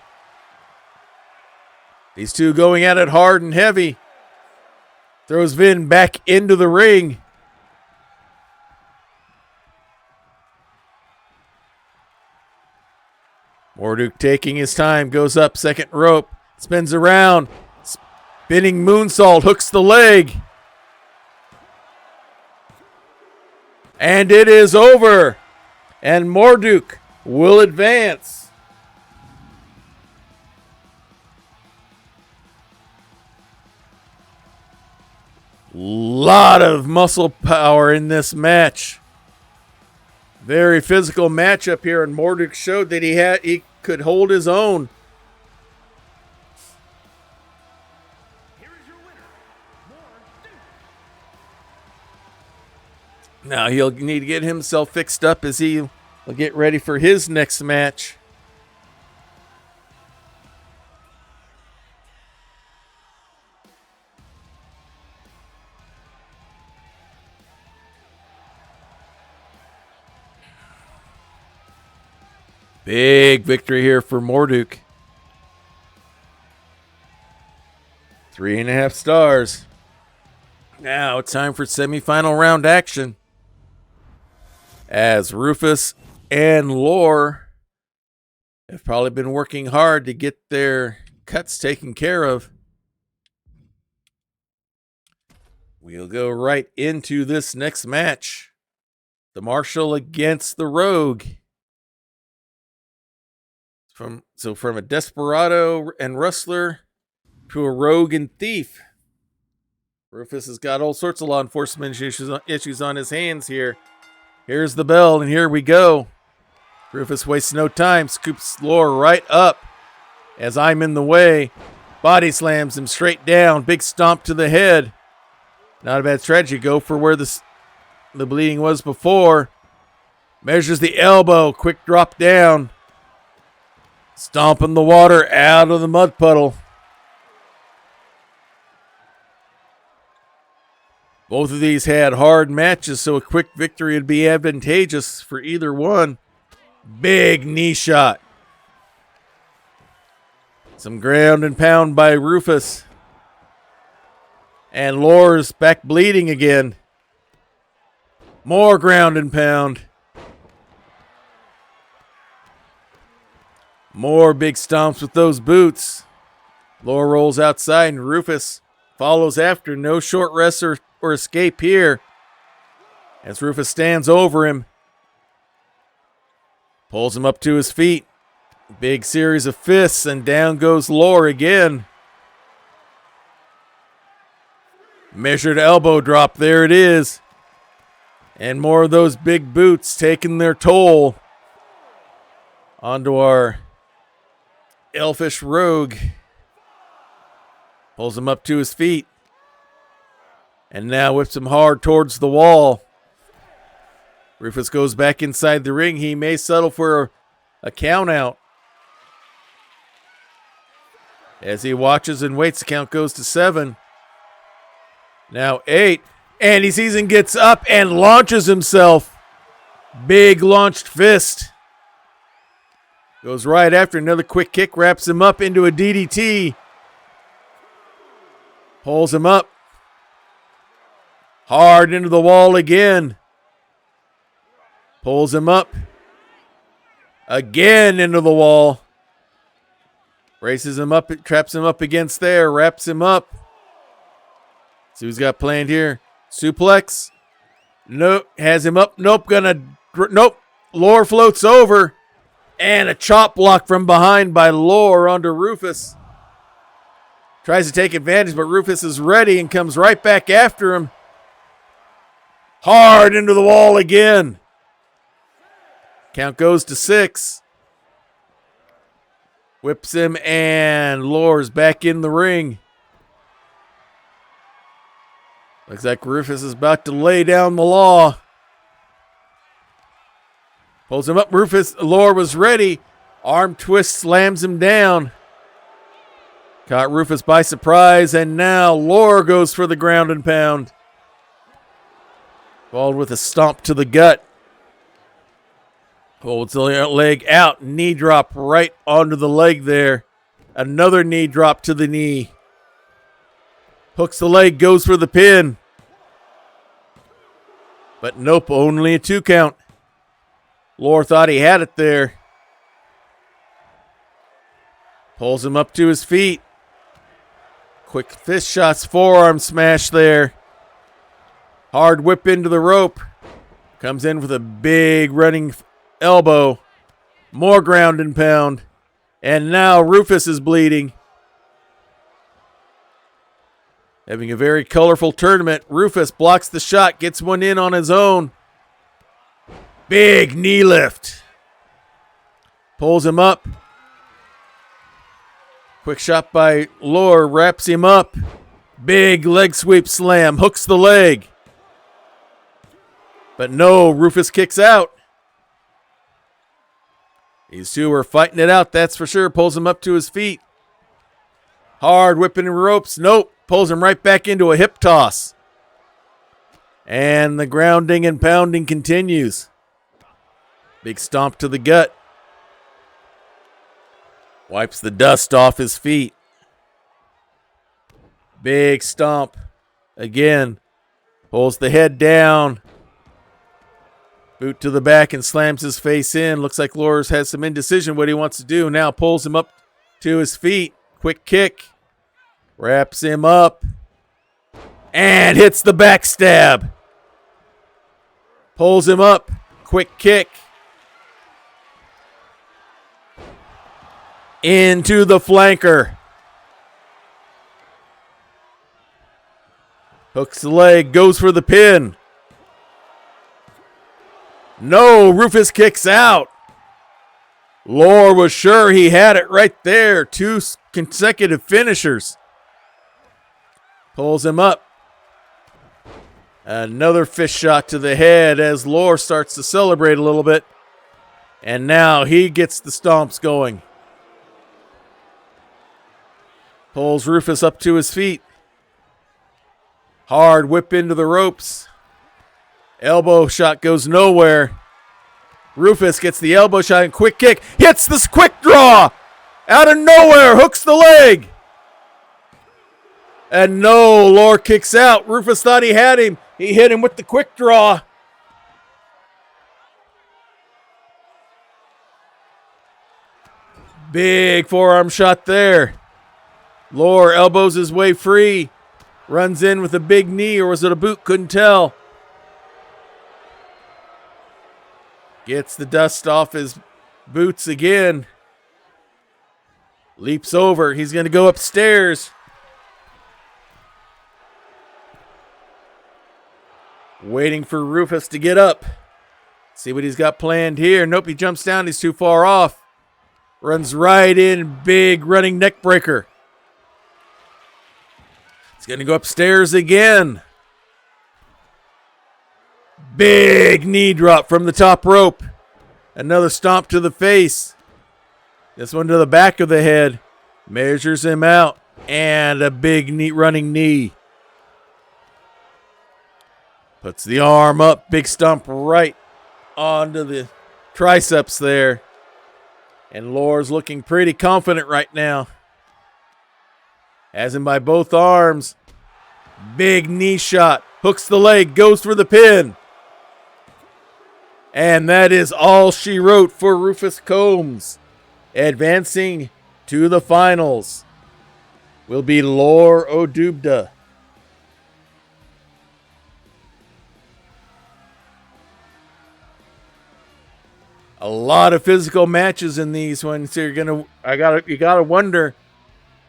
S1: These two going at it hard and heavy. Throws Vin back into the ring. Morduk taking his time, goes up second rope, spins around, spinning moonsault, hooks the leg. And it is over. And Morduk will advance. Lot of muscle power in this match. Very physical matchup here, and Morduk showed that he could hold his own.
S2: Here is your winner, Morduk.
S1: Now he'll need to get himself fixed up as he will get ready for his next match. Big victory here for Morduk. 3.5 stars. Now it's time for semifinal round action, as Rufus and Lore have probably been working hard to get their cuts taken care of. We'll go right into this next match. The Marshal against the Rogue. From a Desperado and Rustler to a Rogue and Thief. Rufus has got all sorts of law enforcement issues on his hands here. Here's the bell, and here we go. Rufus wastes no time, scoops Lore right up as I'm in the way. Body slams him straight down. Big stomp to the head. Not a bad strategy. Go for where the bleeding was before. Measures the elbow. Quick drop down. Stomping the water out of the mud puddle. Both of these had hard matches, so a quick victory would be advantageous for either one. Big knee shot. Some ground and pound by Rufus. And Lore's back bleeding again. More ground and pound. More big stomps with those boots. Lore rolls outside and Rufus follows after. No short rest or escape here. As Rufus stands over him. Pulls him up to his feet. Big series of fists and down goes Lore again. Measured elbow drop. There it is. And more of those big boots taking their toll onto our elfish Rogue. Pulls him up to his feet. And now whips him hard towards the wall. Rufus goes back inside the ring. He may settle for a count out. As he watches and waits, the count goes to 7. Now 8. And he sees and gets up and launches himself. Big launched fist. Goes right after another quick kick. Wraps him up into a DDT. Pulls him up. Hard into the wall again. Pulls him up. Again into the wall. Braces him up. Traps him up against there. Wraps him up. See who's got planned here. Suplex. Nope. Has him up. Nope. Nope. Lore floats over. And a chop block from behind by Lore onto Rufus. Tries to take advantage, but Rufus is ready and comes right back after him. Hard into the wall again. Count goes to 6. Whips him and Lore's back in the ring. Looks like Rufus is about to lay down the law. Pulls him up. Lore was ready. Arm twist slams him down. Caught Rufus by surprise, and now Lore goes for the ground and pound. Followed with a stomp to the gut. Holds the leg out. Knee drop right onto the leg there. Another knee drop to the knee. Hooks the leg, goes for the pin. But nope, only a 2 count. Lore thought he had it there. Pulls him up to his feet. Quick fist shots, forearm smash there. Hard whip into the rope. Comes in with a big running elbow. More ground and pound. And now Rufus is bleeding. Having a very colorful tournament. Rufus blocks the shot, gets one in on his own. Big knee lift. Pulls him up. Quick shot by Lore, wraps him up. Big leg sweep slam, hooks the leg. But no, Rufus kicks out. These two are fighting it out, that's for sure. Pulls him up to his feet. Hard whipping ropes. Nope. Pulls him right back into a hip toss. And the grounding and pounding continues. Big stomp to the gut. Wipes the dust off his feet. Big stomp. Again. Pulls the head down. Boot to the back and slams his face in. Looks like Lors has some indecision what he wants to do. Now pulls him up to his feet. Quick kick. Wraps him up. And hits the backstab. Pulls him up. Quick kick. Into the flanker. Hooks the leg. Goes for the pin. No, Rufus kicks out. Lore was sure he had it right there. 2 consecutive finishers. Pulls him up. Another fist shot to the head as Lore starts to celebrate a little bit. And now he gets the stomps going. Pulls Rufus up to his feet. Hard whip into the ropes. Elbow shot goes nowhere. Rufus gets the elbow shot and quick kick. Hits this quick draw. Out of nowhere. Hooks the leg. And no, Lore kicks out. Rufus thought he had him. He hit him with the quick draw. Big forearm shot there. Lore elbows his way free. Runs in with a big knee, or was it a boot? Couldn't tell. Gets the dust off his boots again. Leaps over. He's going to go upstairs. Waiting for Rufus to get up. See what he's got planned here. Nope, he jumps down. He's too far off. Runs right in. Big running neck breaker. He's going to go upstairs again. Big knee drop from the top rope. Another stomp to the face. This one to the back of the head. Measures him out. And a big running knee. Puts the arm up. Big stomp right onto the triceps there. And Lore's looking pretty confident right now. Has him by both arms. Big knee shot. Hooks the leg. Goes for the pin. And that is all she wrote for Rufus Combs. Advancing to the finals will be Lore Odubda. A lot of physical matches in these ones. So you gotta wonder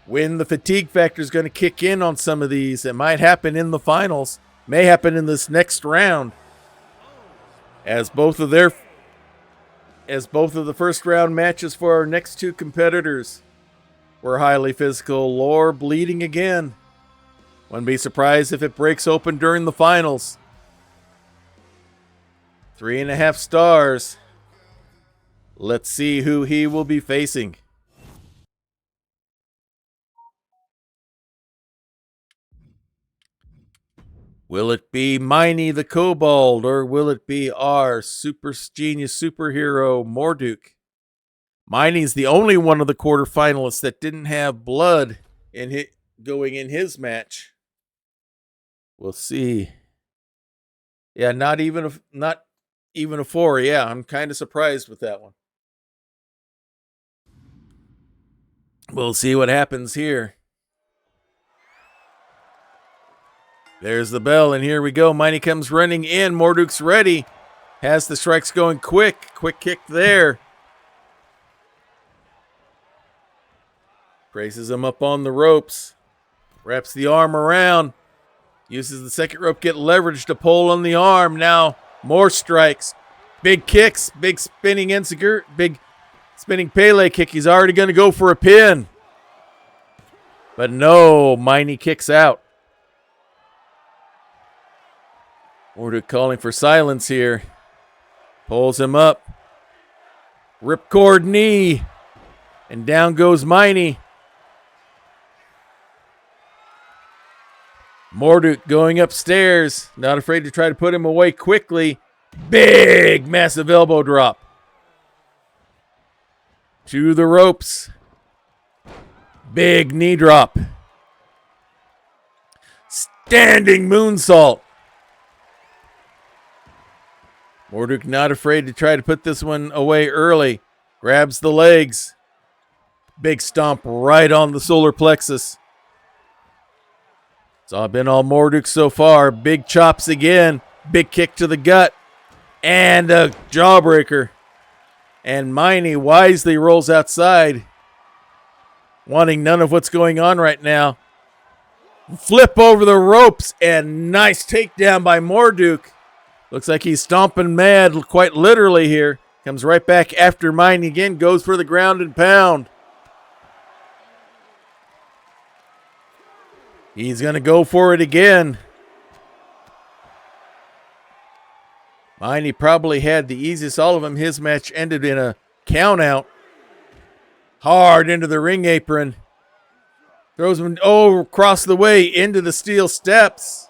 S1: when the fatigue factor is going to kick in on some of these. It might happen in the finals. May happen in this next round. As both of the first round matches for our next 2 competitors were highly physical. Lore bleeding again. Wouldn't be surprised if it breaks open during the finals. 3.5 stars. Let's see who he will be facing. Will it be Miney the Kobold, or will it be our super genius superhero Morduk? Miney's the only one of the quarterfinalists that didn't have blood going in his match. We'll see. Yeah, not even a 4. Yeah, I'm kind of surprised with that one. We'll see what happens here. There's the bell, and here we go. Miney comes running in. Morduk's ready. Has the strikes going quick. Quick kick there. Braces him up on the ropes. Wraps the arm around. Uses the second rope, get leverage to pull on the arm. Now, more strikes. Big kicks. Big spinning big spinning Pele kick. He's already going to go for a pin. But no, Miney kicks out. Morduk calling for silence here. Pulls him up. Ripcord knee. And down goes Miney. Morduk going upstairs. Not afraid to try to put him away quickly. Big, massive elbow drop. To the ropes. Big knee drop. Standing moonsault. Morduk not afraid to try to put this one away early. Grabs the legs. Big stomp right on the solar plexus. It's all been all Morduk so far. Big chops again. Big kick to the gut. And a jawbreaker. And Miney wisely rolls outside, wanting none of what's going on right now. Flip over the ropes and nice takedown by Morduk. Looks like he's stomping mad, quite literally here. Comes right back after Miney again. Goes for the ground and pound. He's going to go for it again. Miney probably had the easiest all of them. His match ended in a count out. Hard into the ring apron. Throws him across the way into the steel steps.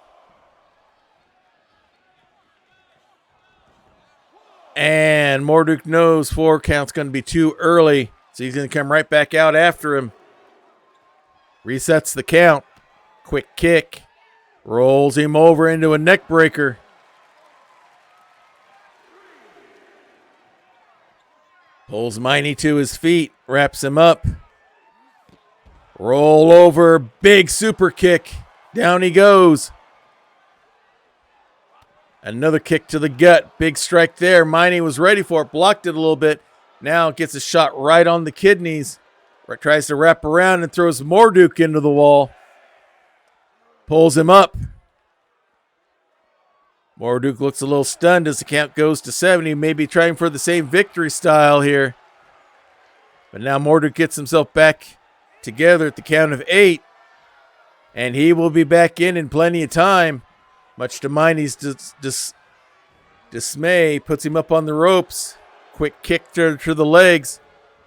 S1: And Morduk knows 4 count's going to be too early. So he's going to come right back out after him. Resets the count. Quick kick. Rolls him over into a neck breaker. Pulls Miney to his feet. Wraps him up. Roll over. Big super kick. Down he goes. Another kick to the gut. Big strike there. Miney was ready for it. Blocked it a little bit. Now gets a shot right on the kidneys. Tries to wrap around and throws Morduk into the wall. Pulls him up. Morduk looks a little stunned as the count goes to 70. Maybe trying for the same victory style here. But now Morduk gets himself back together at the count of 8. And he will be back in plenty of time. Much to Miney's dismay. Puts him up on the ropes. Quick kick to the legs.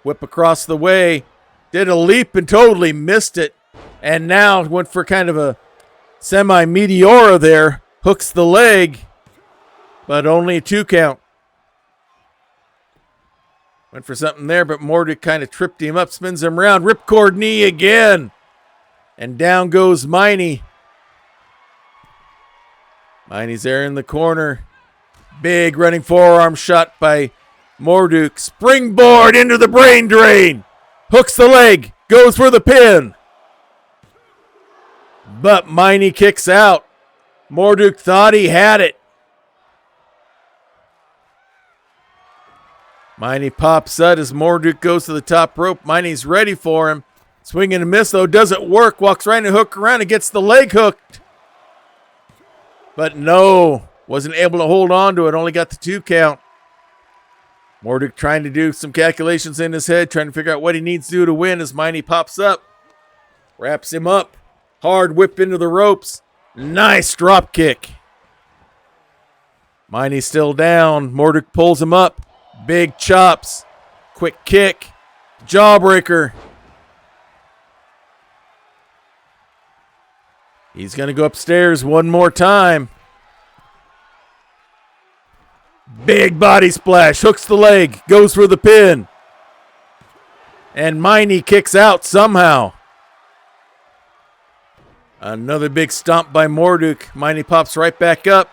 S1: Whip across the way. Did a leap and totally missed it. And now went for kind of a semi-meteora there. Hooks the leg, but only a 2 count. Went for something there, but Morduk kind of tripped him up, spins him around. Ripcord knee again. And down goes Miney. Miney's there in the corner. Big running forearm shot by Morduk. Springboard into the brain drain. Hooks the leg, goes for the pin. But Miney kicks out. Morduk thought he had it. Miney pops out as Morduk goes to the top rope. Miney's ready for him. Swing and a miss, though. Doesn't work. Walks right and hook around and gets the leg hooked. But no. Wasn't able to hold on to it. Only got the 2 count. Morduk trying to do some calculations in his head. Trying to figure out what he needs to do to win as Miney pops up. Wraps him up. Hard whip into the ropes. Nice drop kick. Miney's still down. Morduk pulls him up. Big chops. Quick kick. Jawbreaker. He's going to go upstairs one more time. Big body splash. Hooks the leg. Goes for the pin. And Miney kicks out somehow. Another big stomp by Morduk. Miney pops right back up.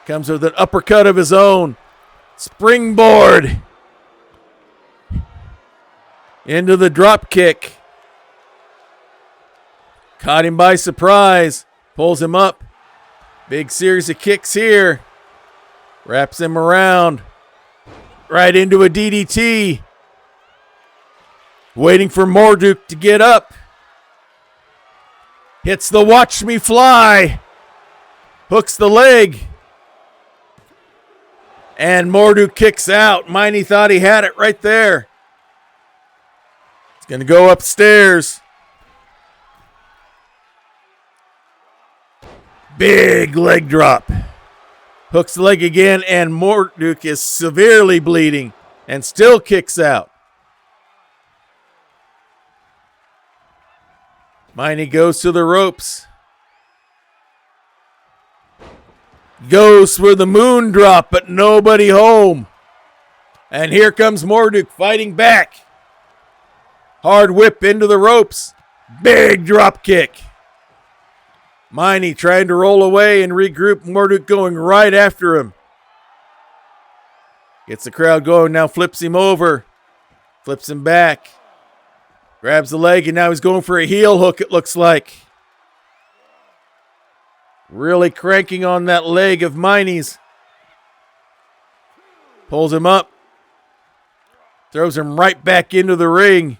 S1: Comes with an uppercut of his own. Springboard. Into the drop kick. Caught him by surprise. Pulls him up. Big series of kicks here. Wraps him around. Right into a DDT. Waiting for Morduk to get up. Hits the watch me fly. Hooks the leg. And Morduk kicks out. Miney thought he had it right there. It's going to go upstairs. Big leg drop. Hooks the leg again, and Morduk is severely bleeding and still kicks out. Miney goes to the ropes. Goes for the moon drop, but nobody home. And here comes Morduk fighting back. Hard whip into the ropes. Big drop kick. Miney trying to roll away and regroup. Marduk going right after him. Gets the crowd going, now flips him over. Flips him back. Grabs the leg, and now he's going for a heel hook, it looks like. Really cranking on that leg of Miney's. Pulls him up. Throws him right back into the ring.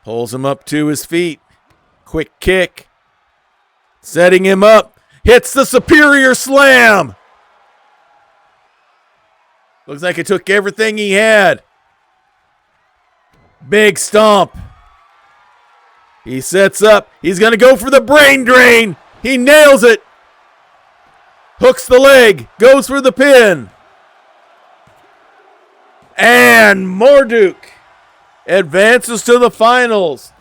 S1: Pulls him up to his feet. Quick kick. Setting him up. Hits the superior slam. Looks like it took everything he had. Big stomp. He sets up. He's going to go for the brain drain. He nails it. Hooks the leg. Goes for the pin. And Marduk advances to the finals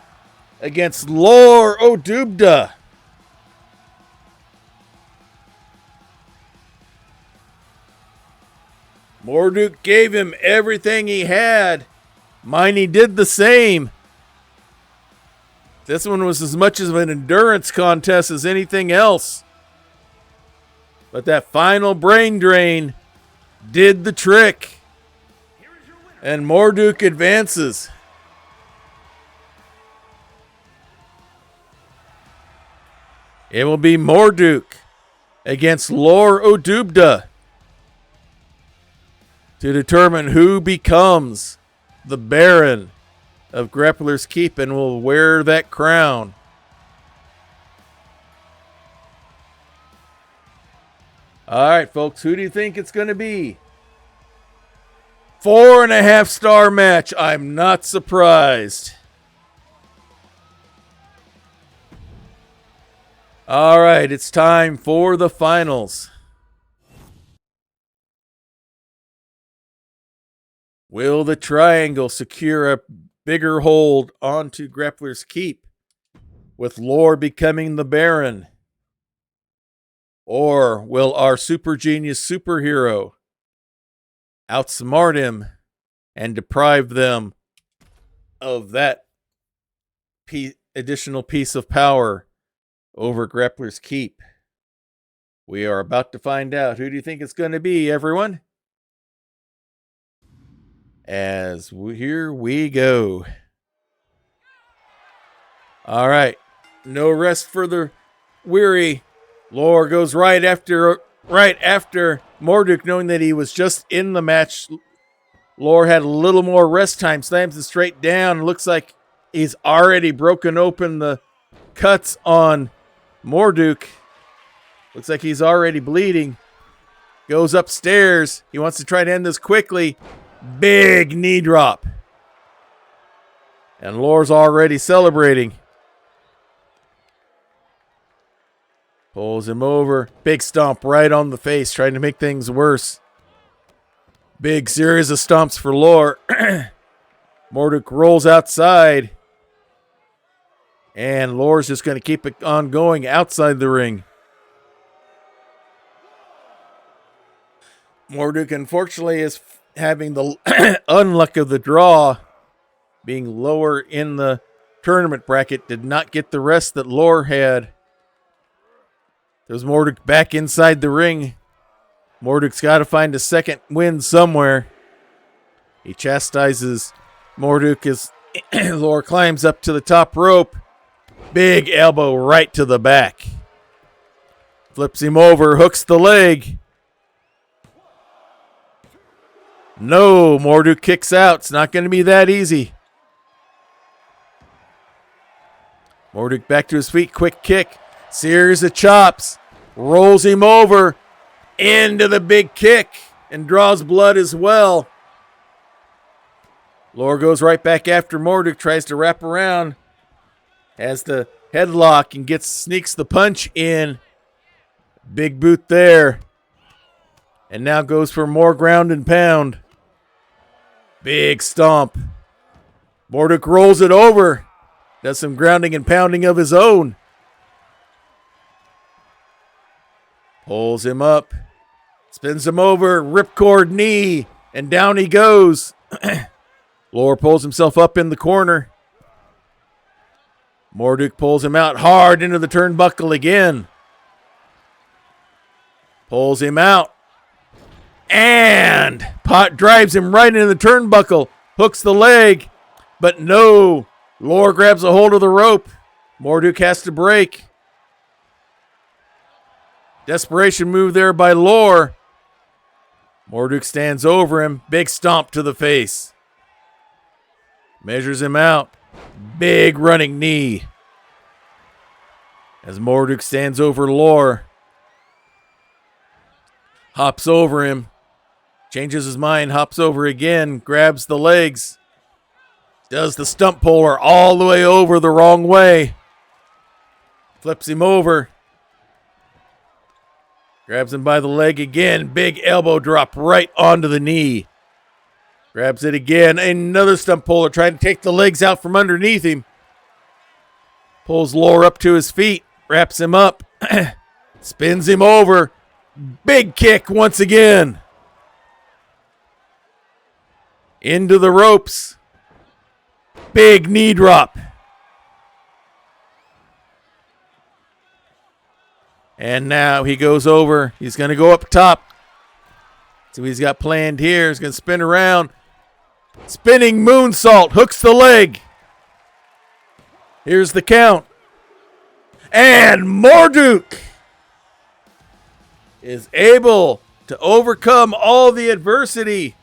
S1: against Lor Odubda. Marduk gave him everything he had. Miney did the same. This one was as much of an endurance contest as anything else. But that final brain drain did the trick. And Marduk advances. It will be Marduk against Lor Odubda to determine who becomes the Baron of Grappler's Keep and will wear that crown. All right, folks, who do you think it's going to be? 4.5-star match. I'm not surprised. All right, it's time for the finals. Will the triangle secure a bigger hold onto Grappler's Keep, with Lor becoming the Baron? Or will our super genius superhero outsmart him and deprive them of that additional piece of power over Grappler's Keep? We are about to find out. Who do you think it's going to be, everyone? Here we go. All right. No rest for the weary. Lor goes right after Marduk, knowing that he was just in the match. Lor had a little more rest time. Slams it straight down. Looks like he's already broken open the cuts on Marduk. Looks like he's already bleeding. Goes upstairs. He wants to try to end this quickly. Big knee drop. And Lor's already celebrating. Pulls him over. Big stomp right on the face, trying to make things worse. Big series of stomps for Lor. Marduk rolls outside. And Lor's just going to keep it on going outside the ring. Marduk, unfortunately, is having the unluck of the draw, being lower in the tournament bracket, did not get the rest that Lor had. There's Marduk back inside the ring. Marduk's got to find a second win somewhere. He chastises Marduk as Lor climbs up to the top rope. Big elbow right to the back. Flips him over, hooks the leg. No, Marduk kicks out. It's not going to be that easy. Marduk back to his feet. Quick kick. Series of chops. Rolls him over into the big kick and draws blood as well. Lor goes right back after Marduk. Tries to wrap around. Has the headlock and sneaks the punch in. Big boot there. And now goes for more ground and pound. Big stomp. Marduk rolls it over. Does some grounding and pounding of his own. Pulls him up. Spins him over. Ripcord knee. And down he goes. Lore pulls himself up in the corner. Morduk pulls him out hard into the turnbuckle again. Pulls him out. And Pot drives him right into the turnbuckle. Hooks the leg. But no. Lore grabs a hold of the rope. Morduk has to break. Desperation move there by Lore. Morduk stands over him. Big stomp to the face. Measures him out. Big running knee. As Morduk stands over Lore. Hops over him. Changes his mind. Hops over again. Grabs the legs. Does the stump puller all the way over the wrong way. Flips him over. Grabs him by the leg again. Big elbow drop right onto the knee. Grabs it again. Another stump puller trying to take the legs out from underneath him. Pulls Lore up to his feet. Wraps him up. Spins him over. Big kick once again. Into the ropes. Big knee drop. And now he goes over. He's going to go up top. So he's got planned here. He's going to spin around. Spinning moonsault. Hooks the leg. Here's the count. And Morduk is able to overcome all the adversity.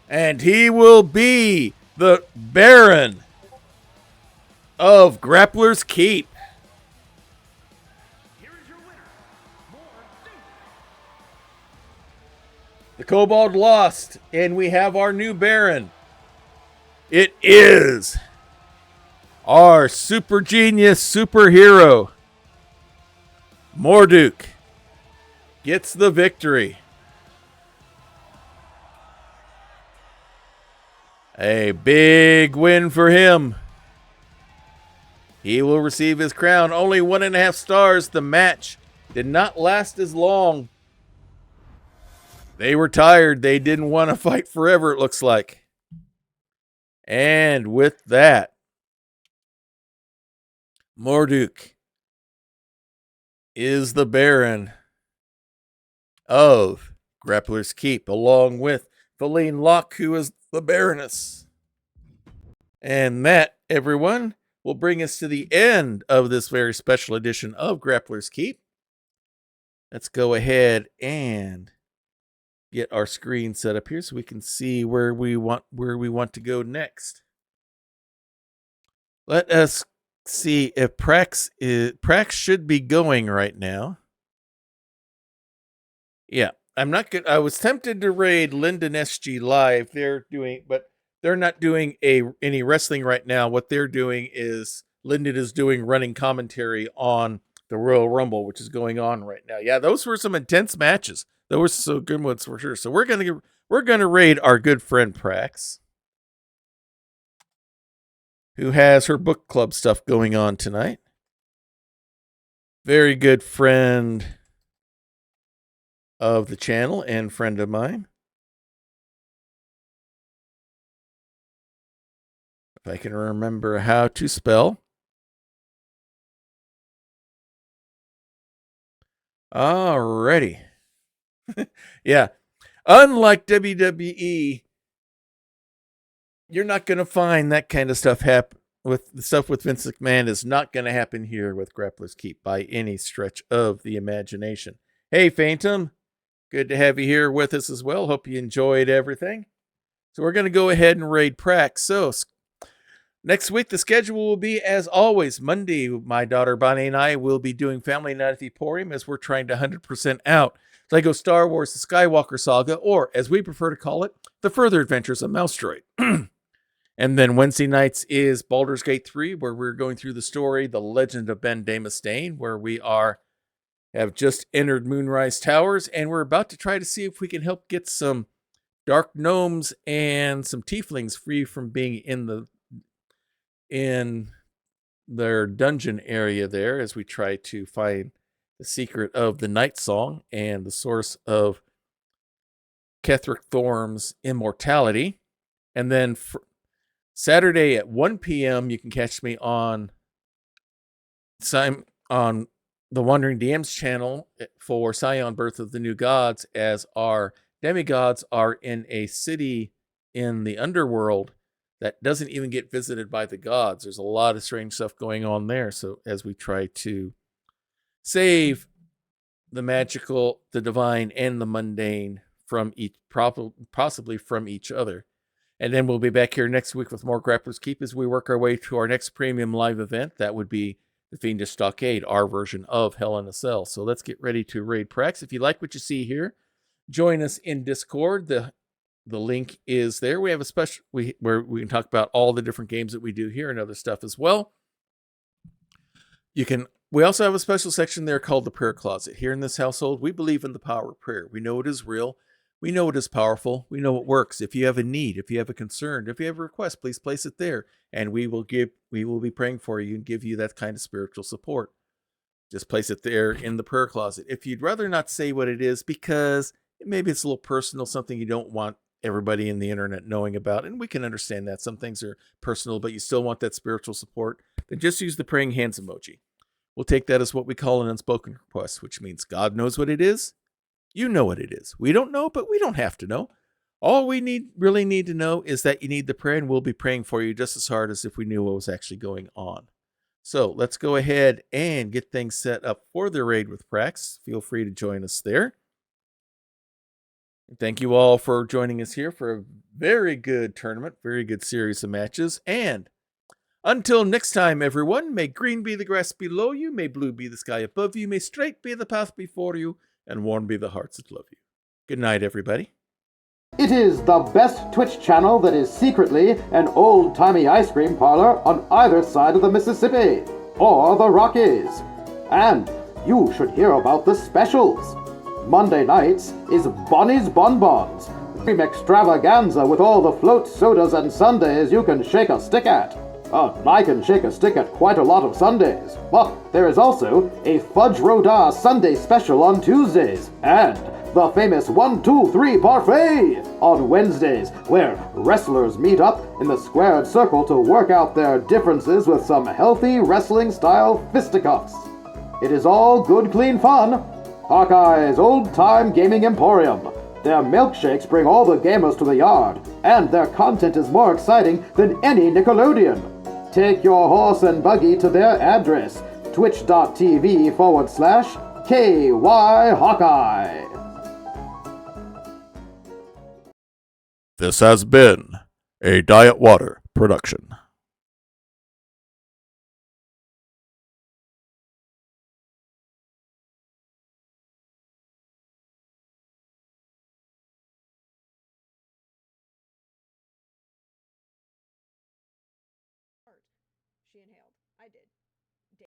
S1: And he will be the Baron of Grappler's Keep. The Kobold lost, and we have our new Baron. It is our super genius superhero. Morduk gets the victory. A big win for him. He will receive his crown. Only 1.5 stars. The match did not last as long. They were tired. They didn't want to fight forever, it looks like. And with that, Morduk is the Baron of Grappler's Keep, along with Feline Locke, who is the Baroness. And that, everyone, will bring us to the end of this very special edition of Grappler's Keep. Let's go ahead and get our screen set up here so we can see where we want to go next. Let us see if Prax should be going right now. Yeah, I'm not good. I was tempted to raid Linden SG Live. But they're not doing any wrestling right now. What they're doing is Linden is doing running commentary on the Royal Rumble, which is going on right now. Yeah, those were some intense matches. Those were some good ones for sure. So we're gonna raid our good friend Prax, who has her book club stuff going on tonight. Very good friend of the channel and friend of mine. If I can remember how to spell. Alrighty. Yeah. Unlike WWE, you're not going to find that kind of stuff happen. With the stuff with Vince McMahon is not going to happen here with Grappler's Keep by any stretch of the imagination. Hey, Phantom. Good to have you here with us as well. Hope you enjoyed everything. So we're going to go ahead and raid Prax. So next week, the schedule will be, as always, Monday. My daughter Bonnie and I will be doing Family Night at the Emporium as we're trying to 100% out Lego Star Wars The Skywalker Saga, or as we prefer to call it, The Further Adventures of Mouse Droid. And then Wednesday nights is Baldur's Gate 3, where we're going through the story, The Legend of Ben Damastane, where we have just entered Moonrise Towers, and we're about to try to see if we can help get some dark gnomes and some tieflings free from being in their dungeon area there, as we try to find the secret of the Night Song and the source of Ketheric Thorm's immortality. And then Saturday at 1 p.m., you can catch me on the Wandering DMs channel for Scion Birth of the New Gods, as our demigods are in a city in the underworld that doesn't even get visited by the gods. There's a lot of strange stuff going on there. So as we try to save the magical, the divine, and the mundane from possibly from each other. And then we'll be back here next week with more Grappler's Keep as we work our way to our next premium live event. That would be the Fiendish Stockade, our version of Hell in a Cell. So let's get ready to raid Prax. If you like what you see here, join us in Discord. The link is there. We have a special where we can talk about all the different games that we do here and other stuff as well. We also have a special section there called the Prayer Closet. Here in this household, we believe in the power of prayer. We know it is real. We know it is powerful. We know it works. If you have a need, if you have a concern, if you have a request, please place it there, and we will be praying for you and give you that kind of spiritual support. Just place it there in the prayer closet. If you'd rather not say what it is because maybe it's a little personal, something you don't want everybody in the internet knowing about, and we can understand that. Some things are personal, but you still want that spiritual support, then just use the praying hands emoji. We'll take that as what we call an unspoken request, which means God knows what it is. You know what it is. We don't know, but we don't have to know. All we really need to know is that you need the prayer, and we'll be praying for you just as hard as if we knew what was actually going on. So let's go ahead and get things set up for the raid with Prax. Feel free to join us there. Thank you all for joining us here for a very good tournament, very good series of matches. And until next time, everyone, may green be the grass below you, may blue be the sky above you, may straight be the path before you, and warm be the hearts that love you. Good night, everybody.
S3: It is the best Twitch channel that is secretly an old-timey ice cream parlor on either side of the Mississippi, or the Rockies. And you should hear about the specials. Monday nights is Bonnie's Bonbons, cream extravaganza with all the float sodas and sundaes you can shake a stick at. I can shake a stick at quite a lot of Sundays. But there is also a Fudge Rodin Sunday special on Tuesdays, and the famous 1, 2, 3 parfait on Wednesdays, where wrestlers meet up in the squared circle to work out their differences with some healthy wrestling-style fisticuffs. It is all good, clean fun. Hawkeye's old-time gaming emporium. Their milkshakes bring all the gamers to the yard, and their content is more exciting than any Nickelodeon. Take your horse and buggy to their address, twitch.tv/KY Hawkeye.
S1: This has been a Diet Water production.
S4: She inhaled. I did.